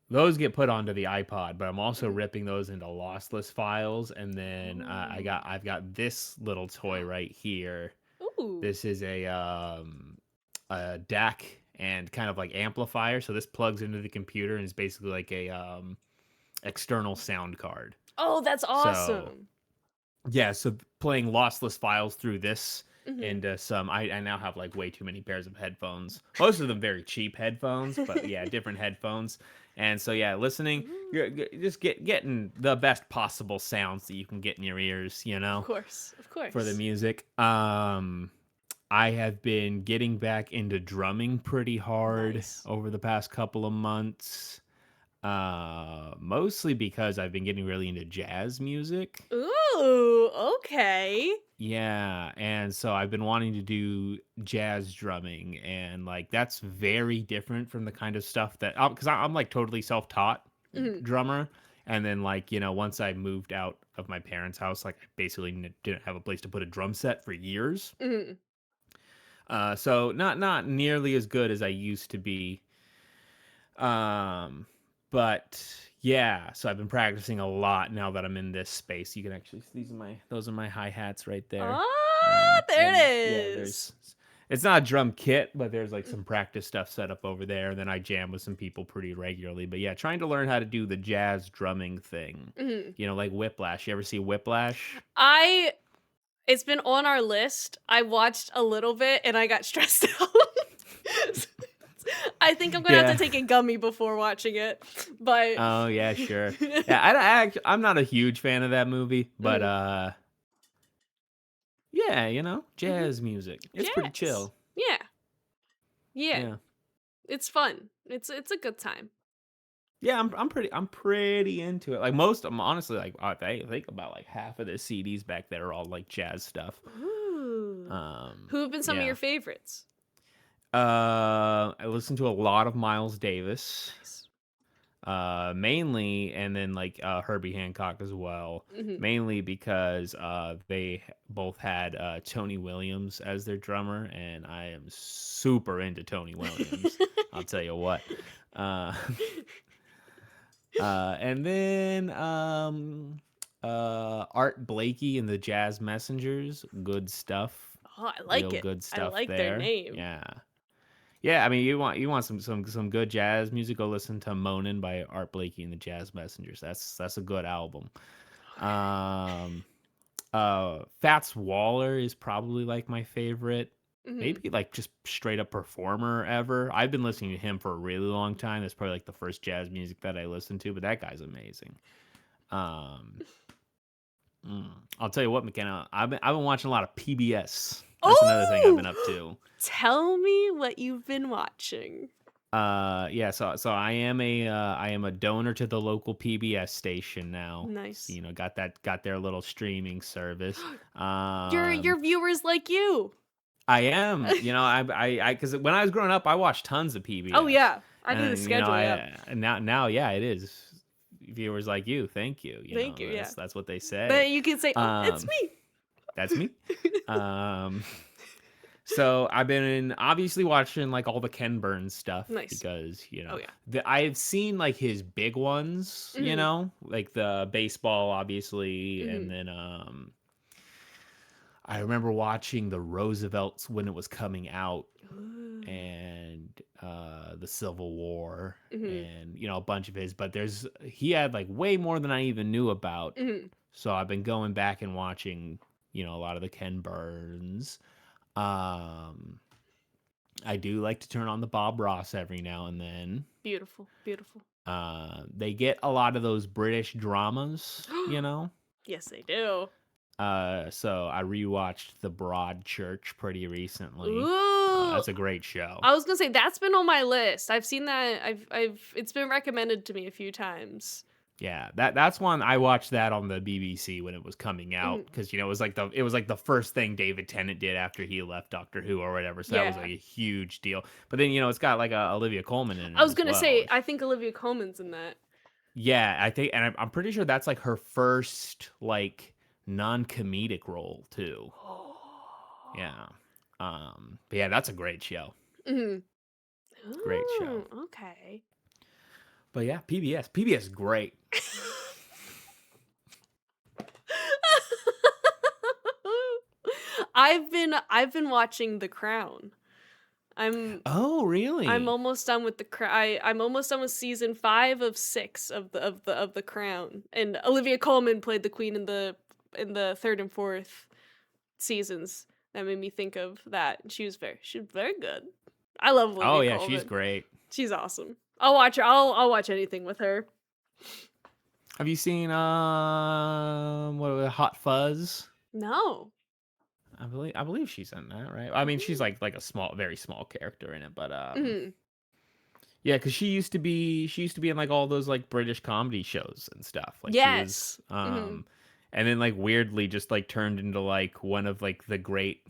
those get put onto the iPod, but I'm also ripping those into lossless files. And then I've got this little toy right here. Ooh. This is a DAC and kind of like amplifier. So this plugs into the computer and is basically like a external sound card. Oh, that's awesome. So, yeah, so playing lossless files through this into some, I now have like way too many pairs of headphones. Most of them very cheap headphones, but yeah, different headphones. And so yeah, listening, you're just getting the best possible sounds that you can get in your ears, Of course. for the music. I have been getting back into drumming pretty hard over the past couple of months. Mostly because I've been getting really into jazz music. Ooh, okay. Yeah, and so I've been wanting to do jazz drumming, and like that's very different from the kind of stuff that because I'm like totally self-taught drummer, and then like once I moved out of my parents' house, like I basically didn't have a place to put a drum set for years. So not nearly as good as I used to be. But yeah, so I've been practicing a lot now that I'm in this space. You can actually those are my hi-hats right there. There it is. It's not a drum kit, but there's like some practice stuff set up over there. And then I jam with some people pretty regularly. But yeah, trying to learn how to do the jazz drumming thing. Like Whiplash. You ever see Whiplash? It's been on our list. I watched a little bit and I got stressed out. I think I'm gonna have to take a gummy before watching it, but oh yeah, sure. Yeah, I'm not a huge fan of that movie, but yeah, jazz music. It's pretty chill. Yeah. It's fun. It's a good time. Yeah, I'm pretty into it. Like I'm honestly like I think about like half of the CDs back there are all like jazz stuff. Ooh. Who have been some of your favorites? I listen to a lot of Miles Davis. Mainly, and then like Herbie Hancock as well. Mainly because they both had Tony Williams as their drummer, and I am super into Tony Williams. I'll tell you what. And then Art Blakey and the Jazz Messengers, good stuff. Oh, I like Real it. good stuff. I like their name. Yeah, I mean, you want some good jazz music, go listen to Moanin' by Art Blakey and the Jazz Messengers. That's a good album. Fats Waller is probably like my favorite. Maybe like just straight up performer ever. I've been listening to him for a really long time. That's probably like the first jazz music that I listened to, but that guy's amazing. I'll tell you what, Makenna, I've been watching a lot of PBS. That's another thing I've Oh, been up to. tell me what you've been watching. Yeah, so I am a donor to the local PBS station now. So, Nice. got their little streaming service. Your viewers like you. I am, I because when I was growing up, I watched tons of Oh PBS, yeah, I knew the and schedule. Yeah, and now, yeah, it is viewers like you. Thank you. thank you. Yeah, That's what they say. but you can say, "Oh, it's Um, me." that's me. Um, so I've been obviously watching like all the Ken Burns stuff Nice. because Oh yeah. I've seen like his big ones, Mhm. like the baseball, obviously, and Mhm. then I remember watching the Roosevelts when it was coming out, Ooh. and the Civil War, Mhm. and a bunch of his. But he had like way more than I even knew about. Mhm. So I've been going back and watching, a lot of the Ken Burns. Um, I do like to turn on the Bob Ross every now and then. Beautiful. Beautiful. They get a lot of those British dramas. Yes, they do. So I rewatched The Broad Church pretty recently. Ooh. That's a great show. I was gonna say that's been on my list. I've seen that. It's been recommended to me a few times. Yeah, that's one I watched that on the BBC when it was coming Mhm. out because it was like the first thing David Tennant did after he left Doctor Who or whatever. So that was Yeah. like a huge deal. But then it's got like Olivia Colman in I it was as gonna well. say I think Olivia Colman's in that. Yeah, I think, and I'm pretty sure that's like her first like non-comedic role too. Yeah. But yeah, that's a great show. Mhm. Great show. Ooh, okay. But yeah, PBS is great. I've been watching The Crown. I'm Oh, I'm really? almost done with I'm almost done with season 5 of 6 of the Crown. And Olivia Colman played the queen in the 3rd and 4th seasons. That made me think of that. She was very good. I love Oh Olivia yeah, she's Colman. great. She's awesome. I'll watch her. I'll watch anything with her. Have you seen Hot Fuzz? No. I believe she's in that, right? I mean, she's Mm. like a very small character in it, but Mhm. yeah, because she used to be in like all those like British comedy shows and stuff. Like she was Yes. Mhm. and then like weirdly just like turned into like one of like the great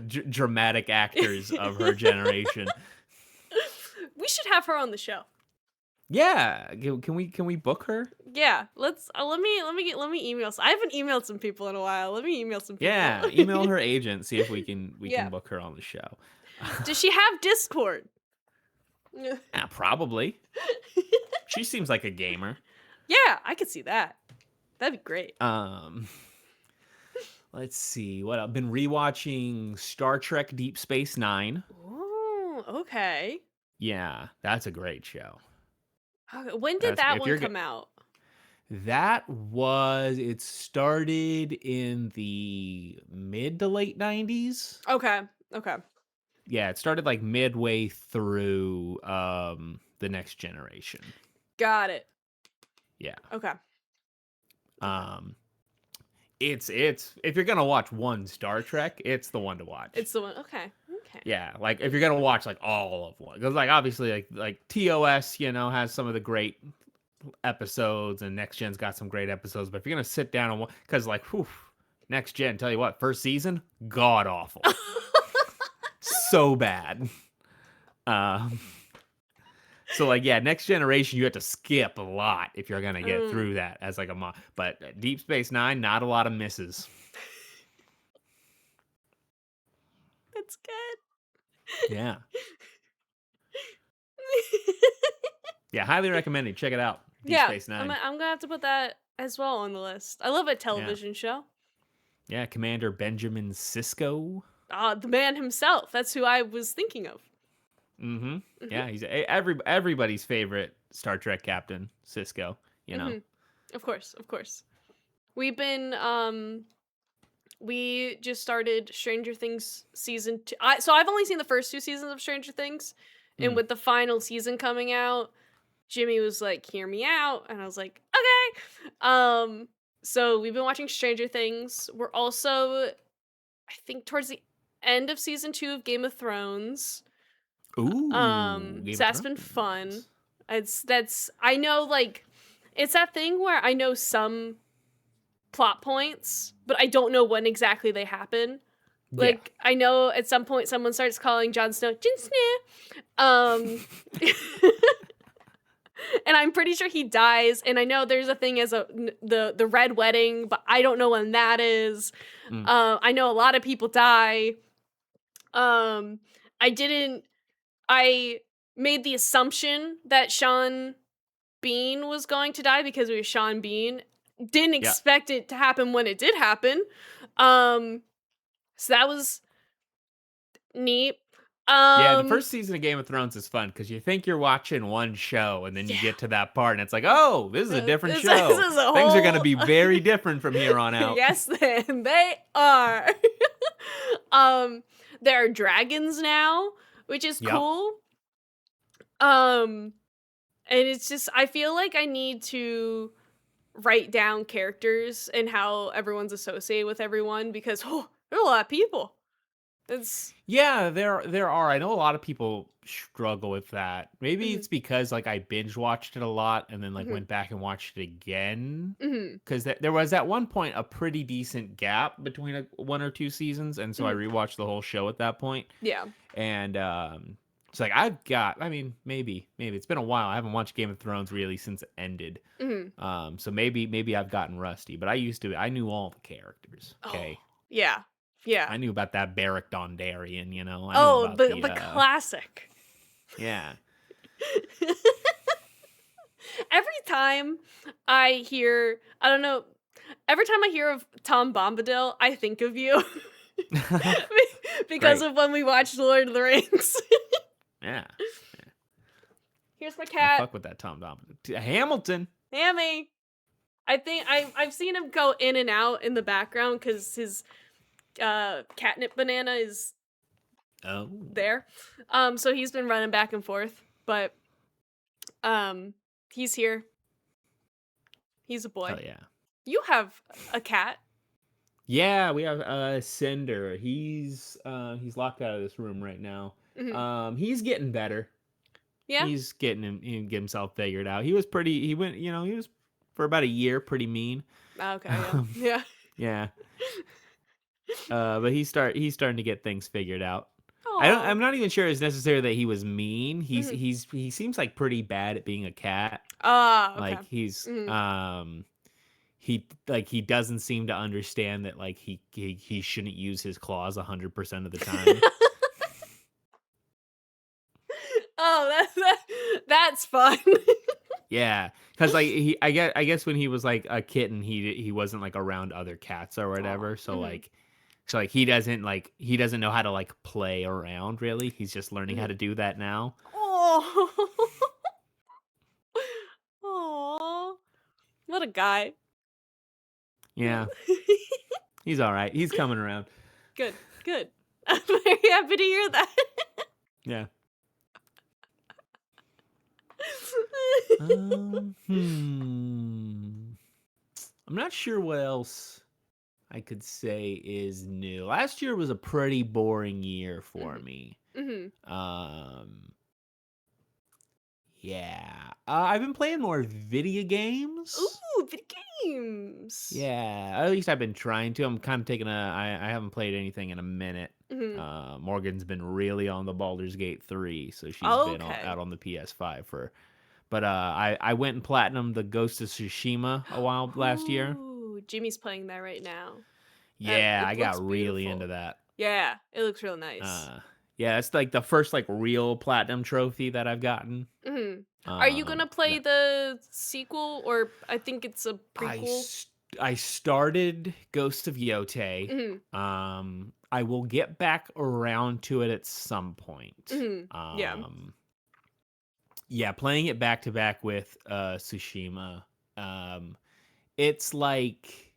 dramatic actors of her generation. We should have her on the show. Yeah, can we book her? Yeah, let's let me email. I haven't emailed some people in a while. Let me email some people. Yeah, email her agent, see if we can Yeah. book her on the show. Does she have Discord? Yeah, probably. She seems like a gamer. Yeah, I could see that. That'd be great. Um, let's see what I've been rewatching Star Trek Deep Space Nine. Oh, okay. Yeah, that's a great show. Okay, when did That's that if one you're come out? it started in the mid to late 90s. Okay. Okay. Yeah, it started like midway through the Next Generation. Got it. Yeah. Okay. Um it's if you're gonna watch one Star Trek, it's the one to watch. It's the one. Okay. Okay. Yeah, like if you're gonna watch like all of one, because like obviously like TOS, has some of the great episodes, and Next Gen's got some great episodes. But if you're gonna sit down and watch, because like, whew, Next Gen, tell you what, first season, god awful, so bad. Um, so like yeah, Next Generation, you have to skip a lot if you're gonna get Mm, through that as like a But Deep Space Nine, not a lot of misses. that's good. Yeah, yeah, highly recommended. Check it out, Deep Yeah, Space I'm Nine. I'm gonna have to put that as well on the list. I love a Yeah, television show. yeah, Commander Benjamin Sisko. The man himself. That's who I was thinking of. Mm-hmm. Mhm. Yeah, he's everybody's favorite Star Trek captain, Cisco. Mhm. Of course. Of course. We've been we just started Stranger Things season 2. So I've only seen the first 2 seasons of Stranger Things, and Mm. with the final season coming out, Jimmy was like, "Hear me out," and I was like, "Okay." So we've been watching Stranger Things. We're also I think towards the end of season 2 of Game of Thrones. Ooh, Game So of that's been fun. Thrones. I know, like, it's that thing where I know some plot points, but I don't know when exactly they happen. Yeah. Like, I know at some point someone starts calling Jon Snow Jon Snow. Um and I'm pretty sure he dies, and I know there's a thing as the Red Wedding, but I don't know when that is. Mm. I know a lot of people die. Um I didn't I made the assumption that Sean Bean was going to die because it was Sean Bean. Didn't Yeah. expect it to happen when it did happen. Um, so that was neat. Yeah, the Um, first season of Game of Thrones is fun because you think you're watching one show and then you yeah, get to that part and it's like, oh, this is a different this show. is a Things are going to whole. be very different from here on out. Yes, then they are. um, there are dragons now, which is Yep. cool. And it's just I feel like I need to write down characters and how everyone's associated with everyone because there are a lot of people. It's Yeah, there are. I know a lot of people struggle with that. Maybe mhm, it's because like I binge watched it a lot and then like mhm, went back and watched it again. mhm, Because there was at one point a pretty decent gap between one or two seasons, and so I mhm. rewatched the whole show at that point. Yeah. And it's like I mean, maybe it's been a while. I haven't watched Game of Thrones really since it ended. Mhm. So maybe I've gotten rusty, but I knew all the characters. Oh, Okay, yeah. Yeah. I knew about that Beric Dondarrion. I knew Oh, about the classic. yeah. Every time I hear, I don't know, every time I hear of Tom Bombadil, I think of you. Because Great. of when we watched Lord of the Rings. Yeah, Here's my I cat, fuck with that Tom Donovan. Hamilton. Hammy. I think I've seen him go in and out in the background because his catnip banana is Oh, there. So he's been running back and forth, but he's here. He's a boy. hell yeah. You have a cat. Yeah, we have Cinder. He's locked out of this room right now. Mhm. He's getting better. Yeah. He's get himself figured out. He went, he was for about a year pretty mean. Okay. Yeah. Um, Yeah. yeah. But he's starting to get things figured out. Aw. I'm not even sure it's necessary that he was mean. Mhm. He seems like pretty bad at being a cat. Ah. Okay. Like he's Mhm. he doesn't seem to understand that like he shouldn't use his claws 100% of the time. Oh, that's fun. Yeah, because like I guess when he was like a kitten, he wasn't like around other cats or Aw. whatever. So Mhm. like he doesn't know how to like play around really. He's just learning how Mhm. to do that now. Oh. Aw. What a guy. Yeah, he's all right. He's coming around. Good. Good. I'm very happy to hear that. Yeah. I'm not sure what else I could say is new. Last year was a pretty boring year for Mhm. me. Mhm. Um, yeah, I've been playing more video games. Ooh, video games. Yeah, at least I've been trying to. I'm kind of taking I haven't played anything in a minute. Mhm. Morgan's been really on the Baldur's Gate 3, so she's been Okay. out on the PS5 for. But I went and platinum the Ghost of Tsushima a while last year. Ooh, Jimmy's playing that right now. Yeah, I It looks got really into beautiful. that. Yeah, it looks real nice. Uh, yeah, it's like the first like real platinum trophy that I've gotten. Hmm. Are you gonna play That the sequel, or I think it's a I prequel? I started Ghost of Yote. Hmm. I will get back around to it at some point. Hmm. Yeah. Yeah, playing it back to back with Tsushima. Um, it's like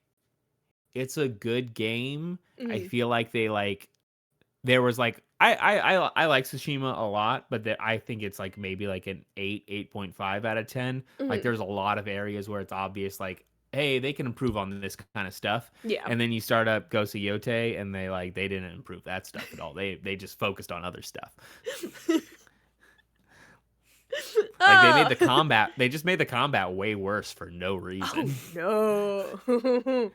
it's a good game. I Hmm. feel like there was like I like Tsushima a lot, but I think it's like maybe like an 8.5 out of 10. Like Hmm. there's a lot of areas where it's obvious like hey, they can improve on this kind of stuff. Yeah. And then you start up Ghost of Yote, and they didn't improve that stuff at all. They just focused on other stuff. Like they just made the combat way worse for no reason. Oh no.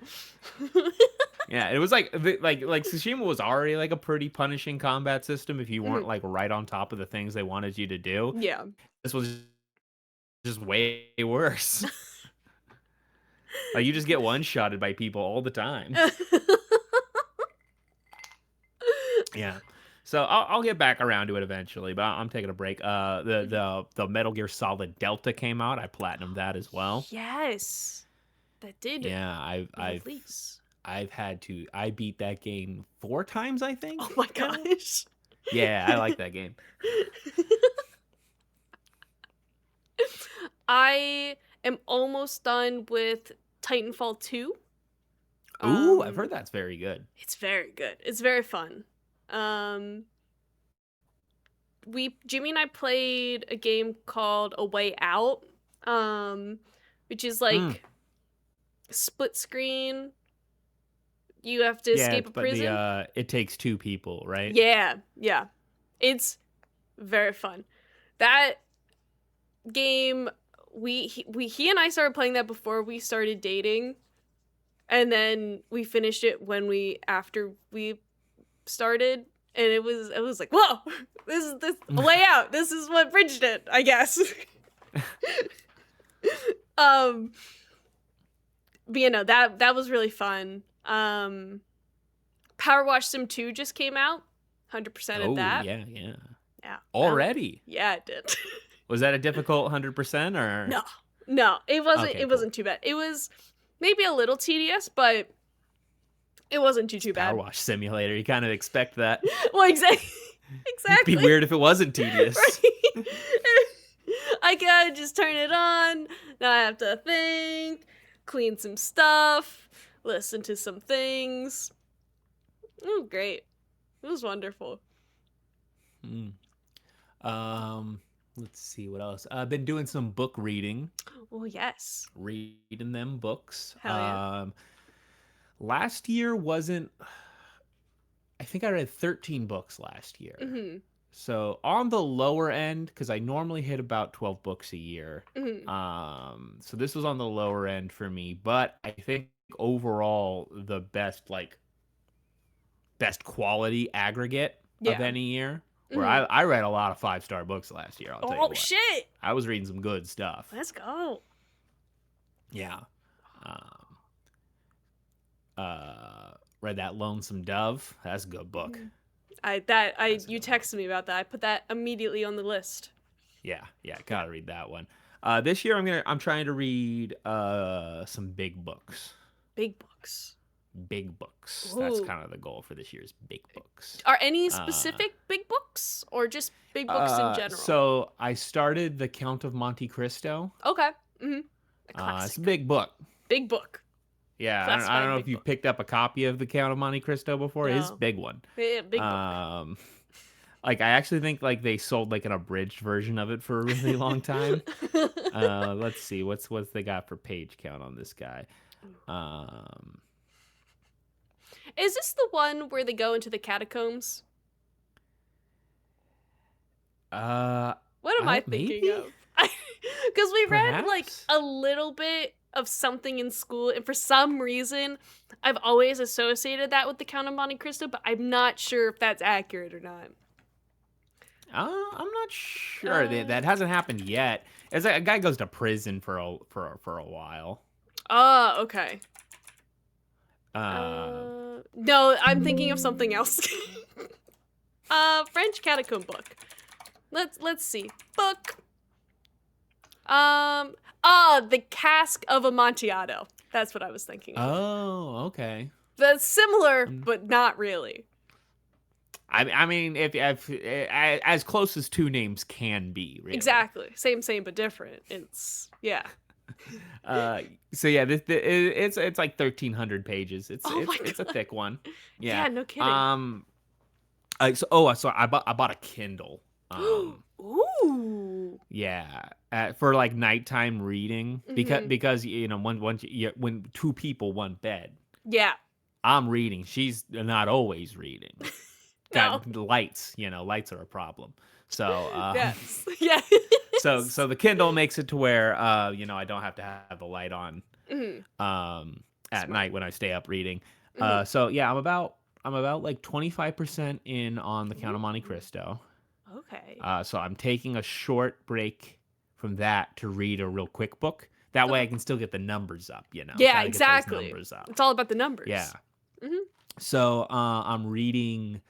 Yeah, it was like Tsushima was already like a pretty punishing combat system if you weren't like right on top of the things they wanted you to do. Yeah. This was just way worse. Like you just get one-shotted by people all the time. Yeah. So I'll get back around to it eventually, but I'm taking a break. The Metal Gear Solid Delta came out. I platinumed that as well. Yes. That did. Yeah, I beat that game 4 times, I think. Oh my gosh. Yeah, I like that game. I am almost done with Titanfall 2. Ooh, I've heard that's very good. It's very good. It's very fun. Jimmy and I played a game called A Way Out, which is like split screen. You have to escape a prison. But it takes 2 people, right? Yeah. It's very fun. That game, he and I started playing that before we started dating, and then we finished it after we started, and it was like, whoa, this is A Way Out. This is what bridged it, I guess. But you know, that was really fun. Power Wash Sim 2 just came out. 100% of that. Yeah. Yeah. Already? Yeah, it did. Was that a difficult 100% or? No, it wasn't. Okay, it wasn't too bad. It was maybe a little tedious, but it wasn't too bad. Power Wash Simulator. You kind of expect that. Well, exactly. It'd be weird if it wasn't tedious. Right? I gotta just turn it on. Now I have to think, clean some stuff, listen to some things. Oh, great. It was wonderful. Let's see what else. I've been doing some book reading. Oh, yes. Reading them books. Hell yeah. Last year wasn't. I think I read 13 books last year. Mm-hmm. So on the lower end, because I normally hit about 12 books a year. Mm-hmm. So this was on the lower end for me, but I think overall the best quality aggregate of any year. Where I read a lot of 5-star books last year. I'll tell you what. Oh shit! I was reading some good stuff. Let's go. Yeah. Read that Lonesome Dove. That's a good book. You texted me about that. I put that immediately on the list. Yeah, gotta read that one. This year I'm trying to read some big books. Big books. Big books. Ooh. That's kind of the goal for this year's big books. Are any specific big books or just big books in general? So I started The Count of Monte Cristo. Okay. Mm-hmm. It's a big book. Big book. Yeah, I don't know if you picked up a copy of The Count of Monte Cristo before. No. It's a big one. Yeah, big book. Like I actually think like they sold like an abridged version of it for a really long time. Let's see what's they got for page count on this guy. Is this the one where they go into the catacombs? What am I thinking of? Because we read like a little bit of something in school, and for some reason, I've always associated that with the Count of Monte Cristo, but I'm not sure if that's accurate or not. I'm not sure. That hasn't happened yet. It's like a guy goes to prison for a while. Oh, okay. No, I'm thinking of something else. French catacomb book. Let's see. Book. The Cask of Amontillado. That's what I was thinking of. Oh, okay. That's similar, but not really. I mean, if as close as 2 names can be, really. Exactly. Same, but different. It's yeah. So yeah, it's like 1,300 pages. It's a thick one. Yeah. Yeah, no kidding. So I bought a Kindle. Ooh. Yeah, for like nighttime reading Mm-hmm. because when two people one bed, Yeah. I'm reading. She's not always reading. No. Got lights, lights are a problem. So Yes. Yes. so the Kindle makes it to where I don't have to have the light on Mm-hmm. at Smart. night when I stay up reading. Mm-hmm. So yeah, I'm about like 25% in on the Count of Monte Ooh. Cristo. Okay. So I'm taking a short break from that to read a real quick book. That way Okay. I can still get the numbers up, Yeah, Got to get those exactly. numbers up. It's all about the Yeah. numbers. Mm-hmm. So I'm reading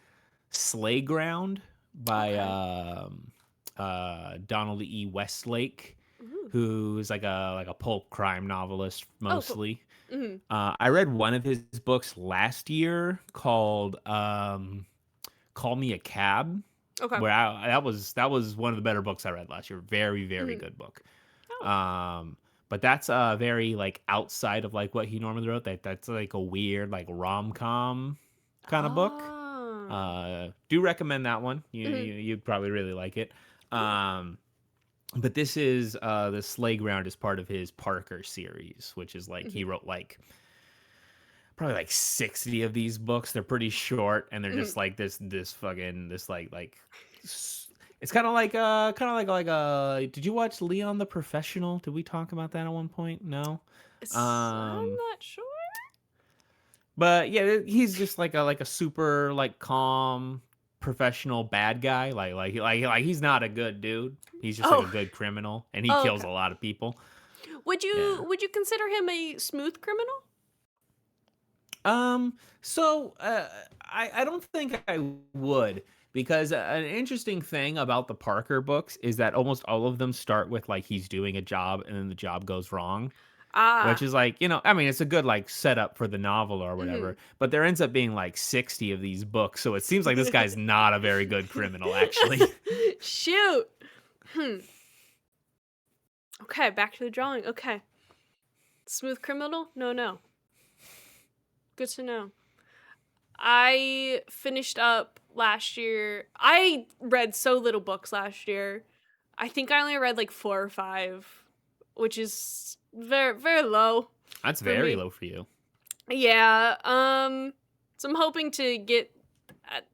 Slay Ground by Okay. Donald E. Westlake, Ooh. who's like a pulp crime novelist Oh, cool. mostly. Mm-hmm. I read one of his books last year called Call Me a Cab, Okay. where that was one of the better books I read last year. Very, very Mm-hmm. good book. Oh. But that's very like outside of like what he normally wrote. That's like a weird like rom-com kind of book. Oh. Do recommend that one. Mm-hmm. You'd probably really like it. Cool. But this is the Slay Ground is part of his Parker series, which is like Mm-hmm. he wrote like probably like 60 of these books. They're pretty short and they're Mm-hmm. just like this fucking this like it's kind of like did you watch Leon the Professional? Did we talk about that at one point? No. I'm Um not sure. but yeah, he's just like a super like calm professional bad guy. Like he's not a good dude. He's just like a Oh. good criminal and he Oh, kills okay. a lot of people. Would Yeah. you consider him a smooth criminal? So I don't think I would because an interesting thing about the Parker books is that almost all of them start with like he's doing a job and then the job goes wrong, which Ah. is like, I mean, it's a good like setup for the novel or Mm-hmm. whatever, but there ends up being like 60 of these books. So it seems like this guy's not a very good criminal actually. Shoot. Hmm. Okay, back to the drawing. Okay. Smooth criminal? No, no. Good to know. I finished up last year. I read so little books last year. I think I only read like 4 or 5, which is very, very low That's for very me. low for you. Yeah. So I'm hoping to get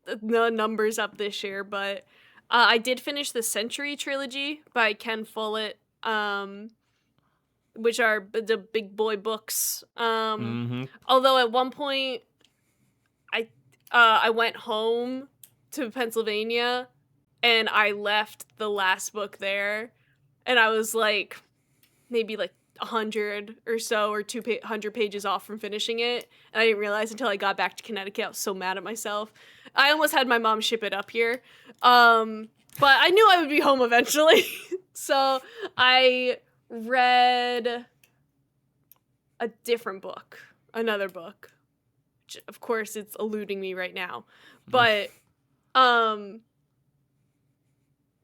the numbers up this year, but I did finish the Century trilogy by Ken Follett, which are the big boy books. Mm-hmm. Although at one point I went home to Pennsylvania and I left the last book there, and I was like maybe like 100 or so or 200 pages off from finishing it, and I didn't realize until I got back to Connecticut. I was so mad at myself. I almost had my mom ship it up here, but I knew I would be home eventually. So I read a different book, another book, which of course it's eluding me right now, but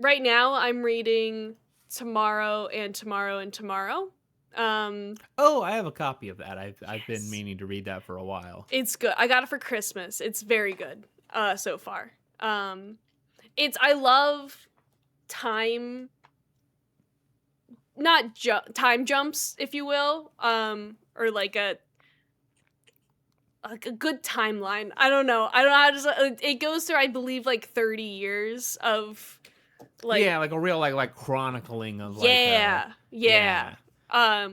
right now I'm reading Tomorrow and Tomorrow and Tomorrow. Oh, I have a copy of that. I've been Yes. meaning to read that for a while. It's good. I got it for Christmas. It's very good so far. I love time, not time jumps, if you will, or like a good timeline. I don't know how to it goes through, I believe, like 30 years of like Yeah, like a real like chronicling of yeah. yeah.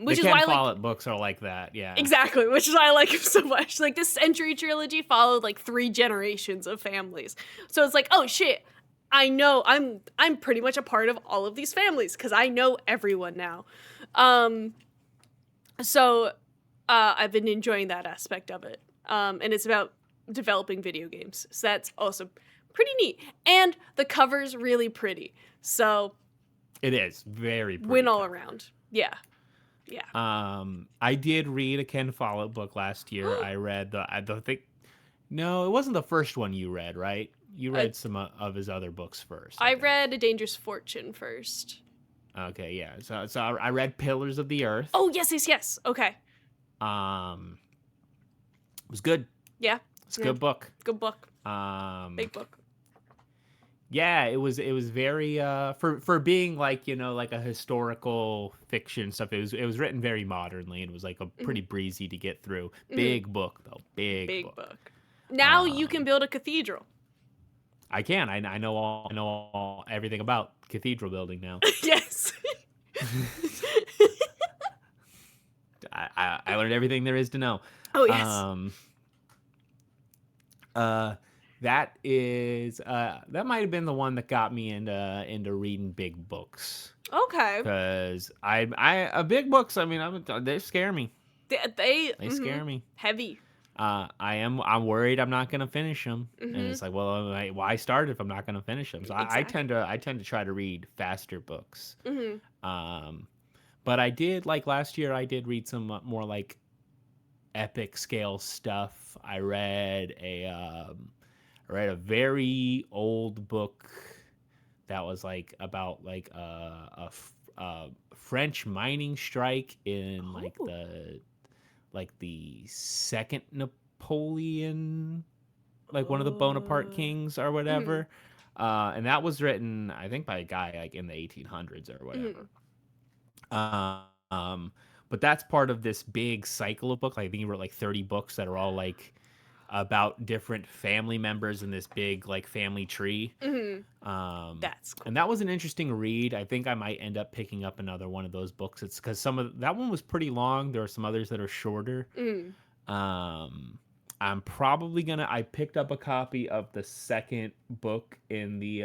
Which The is Ken why Follett books are like that, yeah. exactly, which is why I like him so much. Like this Century trilogy followed like 3 generations of families. So it's like, oh shit, I know I'm pretty much a part of all of these families because I know everyone now. So I've been enjoying that aspect of it. And it's about developing video games. So that's also pretty neat. And the cover's really pretty. So It is very pretty. win all cover. around. Yeah. Yeah. I did read a Ken Follett book last year. I read I don't think no, it wasn't the first one you read, right? You read some of his other books first. I think. read A Dangerous Fortune first. Okay, yeah. So I read Pillars of the Earth. Oh, yes. Okay. It was good. Yeah. It's a good book. Good book. Um, Big book. Yeah, it was very for being like, like a historical fiction stuff. It was written very modernly, and it was like a Hmm. pretty breezy to get through. Hmm. Big book though, big Big book. book. Now you can Um build a cathedral. I know everything about cathedral building now. Yes. I learned everything there is to know. Oh yes. Um uh that might have been the one that got me into reading big books. Okay. Cause big books. I mean, they scare me. They Mhm. scare me. Heavy. I'm worried I'm not gonna finish them, and Mhm. it's like, well, why start if I'm not gonna finish them? So Exactly. I tend to try to read faster books. Mhm. Um, but I did like last year. I did read some more like epic scale stuff. I read a very old book that was like about like a French mining strike in Oh. like the second Napoleon, like one of the Bonaparte Uh. kings or Mhm. whatever. And that was written, I think, by a guy like in the 1800s or Mhm. whatever. Um, but that's part of this big cycle of book. Like, I think he wrote like 30 books that are all like about different family members in this big like family tree. Mhm. Um, That's cool. and that was an interesting read. I think I might end up picking up another one of those books. It's because some of that one was pretty long. There are some others that are shorter. Mhm. Um, I'm probably gonna. I picked up a copy of the second book in the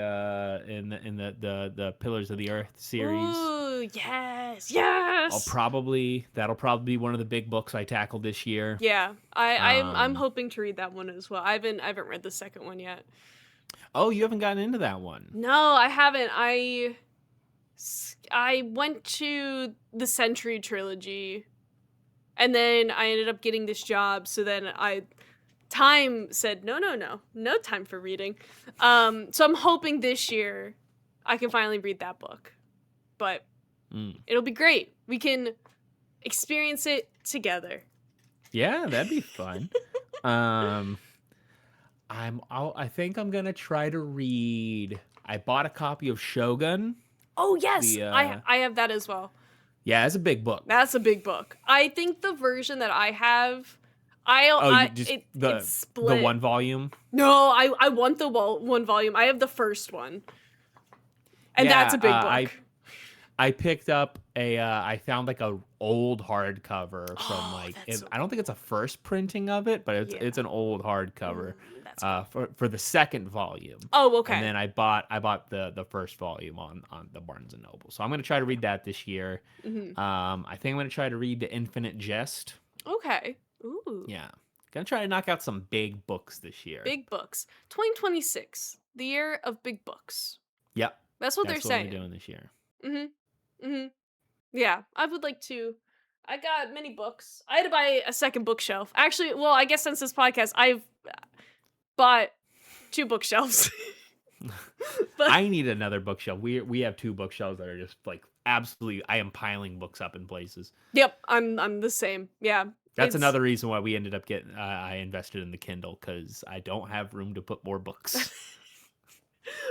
Pillars of the Earth series. Ooh, yes. I'll Yes. probably That'll probably be one of the big books I tackle this year. Yeah. I'm Um, hoping to read that one as well. I haven't read the second one yet. oh, you haven't gotten into that one. No, I haven't. I went to the Century trilogy, and then I ended up getting this job, so then time said no time for reading. So I'm hoping this year I can finally read that book. But Mm. it'll be great. We can experience it together. Yeah, that'd be fun. Um, I think I'm gonna try to read. I bought a copy of Shogun. Oh yes, The I have that as well. Yeah, it's a big book. That's a big book. I think the version that I have, Oh, you just it's the split. one volume. No, I want the one volume. I have the first one, and that's Yeah, a big book. I picked up I found like a old hardcover from Oh, that's so I don't think cool. it's a first printing of it, but Yeah, it's an old hardcover that's cool. for the second volume. Oh, And okay. then I bought the first volume on the Barnes and Noble. So I'm gonna try to read that this year. Hmm. I think I'm gonna try to read The Infinite Jest. Okay. Ooh, Yeah, gonna try to knock out some big books this year. big books. 2026, the year of big books. Yep, That's what they're that's what we're saying. doing this year. Mhm. Mhm. Yeah, I would like to. I got many books. I had to buy a second bookshelf. Actually, well, I guess since this podcast, I've bought two bookshelves. But I need another bookshelf. We have two bookshelves that are just like absolutely. I am piling books up in places. yep, I'm the same. Yeah, That's it's another reason why we ended up getting. I invested in the Kindle because I don't have room to put more books.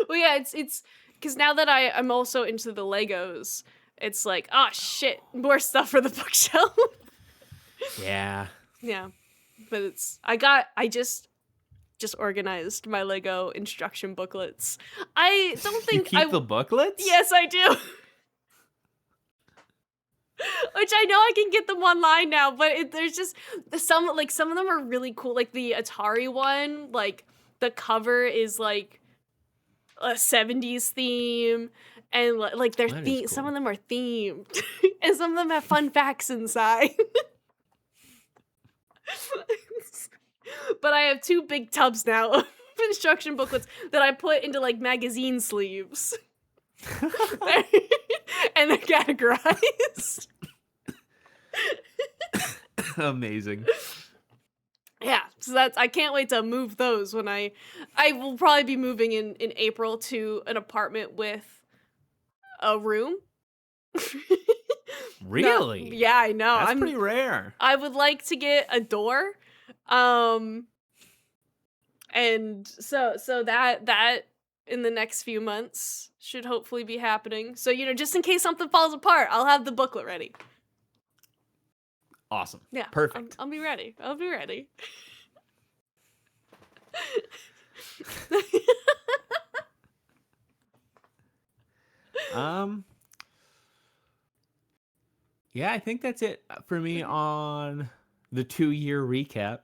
well, yeah, it's because now that I'm also into the Legos, it's like, oh shit, more stuff for the bookshelf. Yeah. Yeah, but I just organized my Lego instruction booklets. I don't You think keep the booklets? yes, I do. Which I know I can get them online now, but there's just some of them are really cool. Like the Atari one, like the cover is like a 70s theme, and like their That is theme. Some cool. of them are themed, and some of them have fun facts inside. But I have two big tubs now of instruction booklets that I put into like magazine sleeves. And they're categorized. Amazing. Yeah, so I can't wait to move those when I will probably be moving in April to an apartment with a room. No, Really? yeah, I know. That's pretty rare. I would like to get a door. Um and so that in the next few months. Should hopefully be happening. So, just in case something falls apart, I'll have the booklet ready. Awesome. Yeah. Perfect. I'll be ready. I'll be ready. Yeah, I think that's it for me on the 2-year recap.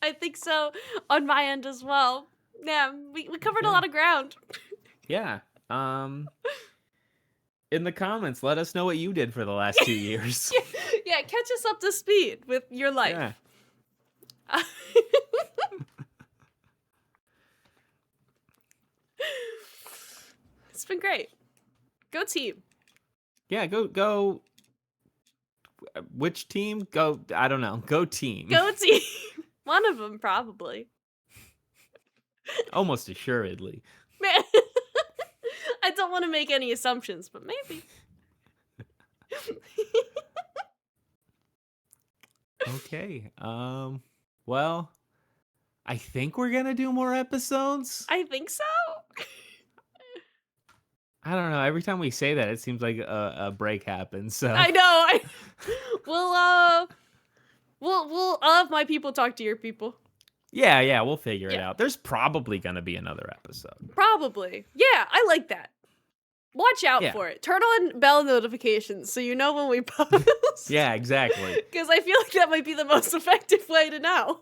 I think so on my end as well. Yeah, we covered a lot of ground. Yeah. In the comments, let us know what you did for the last 2 years. Yeah, catch us up to speed with your life. Yeah. It's been great. Go team. Yeah, go. Which team? Go. I don't know. Go team. Go team. One of them, probably. Almost assuredly. Man, I don't want to make any assumptions, but maybe. Okay. Well, I think we're gonna do more episodes. I think so. I don't know. Every time we say that, it seems like a break happens. So I know. We'll have my people talk to your people. Yeah, we'll figure it out. There's probably gonna be another episode. Probably. Yeah, I like that. Watch out for it. Turn on bell notifications so you know when we post. Yeah, exactly. Because I feel like that might be the most effective way to know.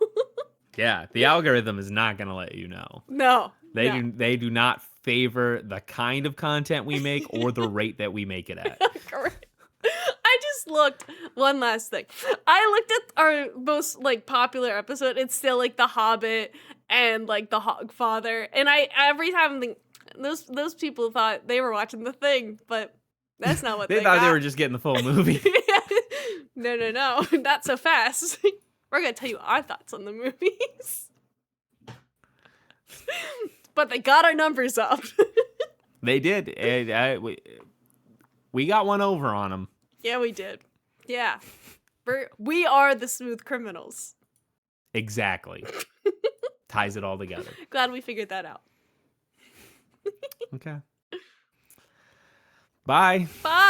Yeah, the algorithm is not gonna let you know. No. They do not favor the kind of content we make or the rate that we make it at. Correct. I just looked, one last thing. I looked at our most popular episode. It's still The Hobbit and The Hogfather. And every time I'm thinking, those people thought they were watching The Thing, but that's not what they thought got. They were just getting the full movie. No, not so fast. We're gonna tell you our thoughts on the movies. But they got our numbers up. They did. We got one over on them. Yeah, we did. Yeah. We are the smooth criminals. Exactly. Ties it all together. Glad we figured that out. Okay. Bye. Bye.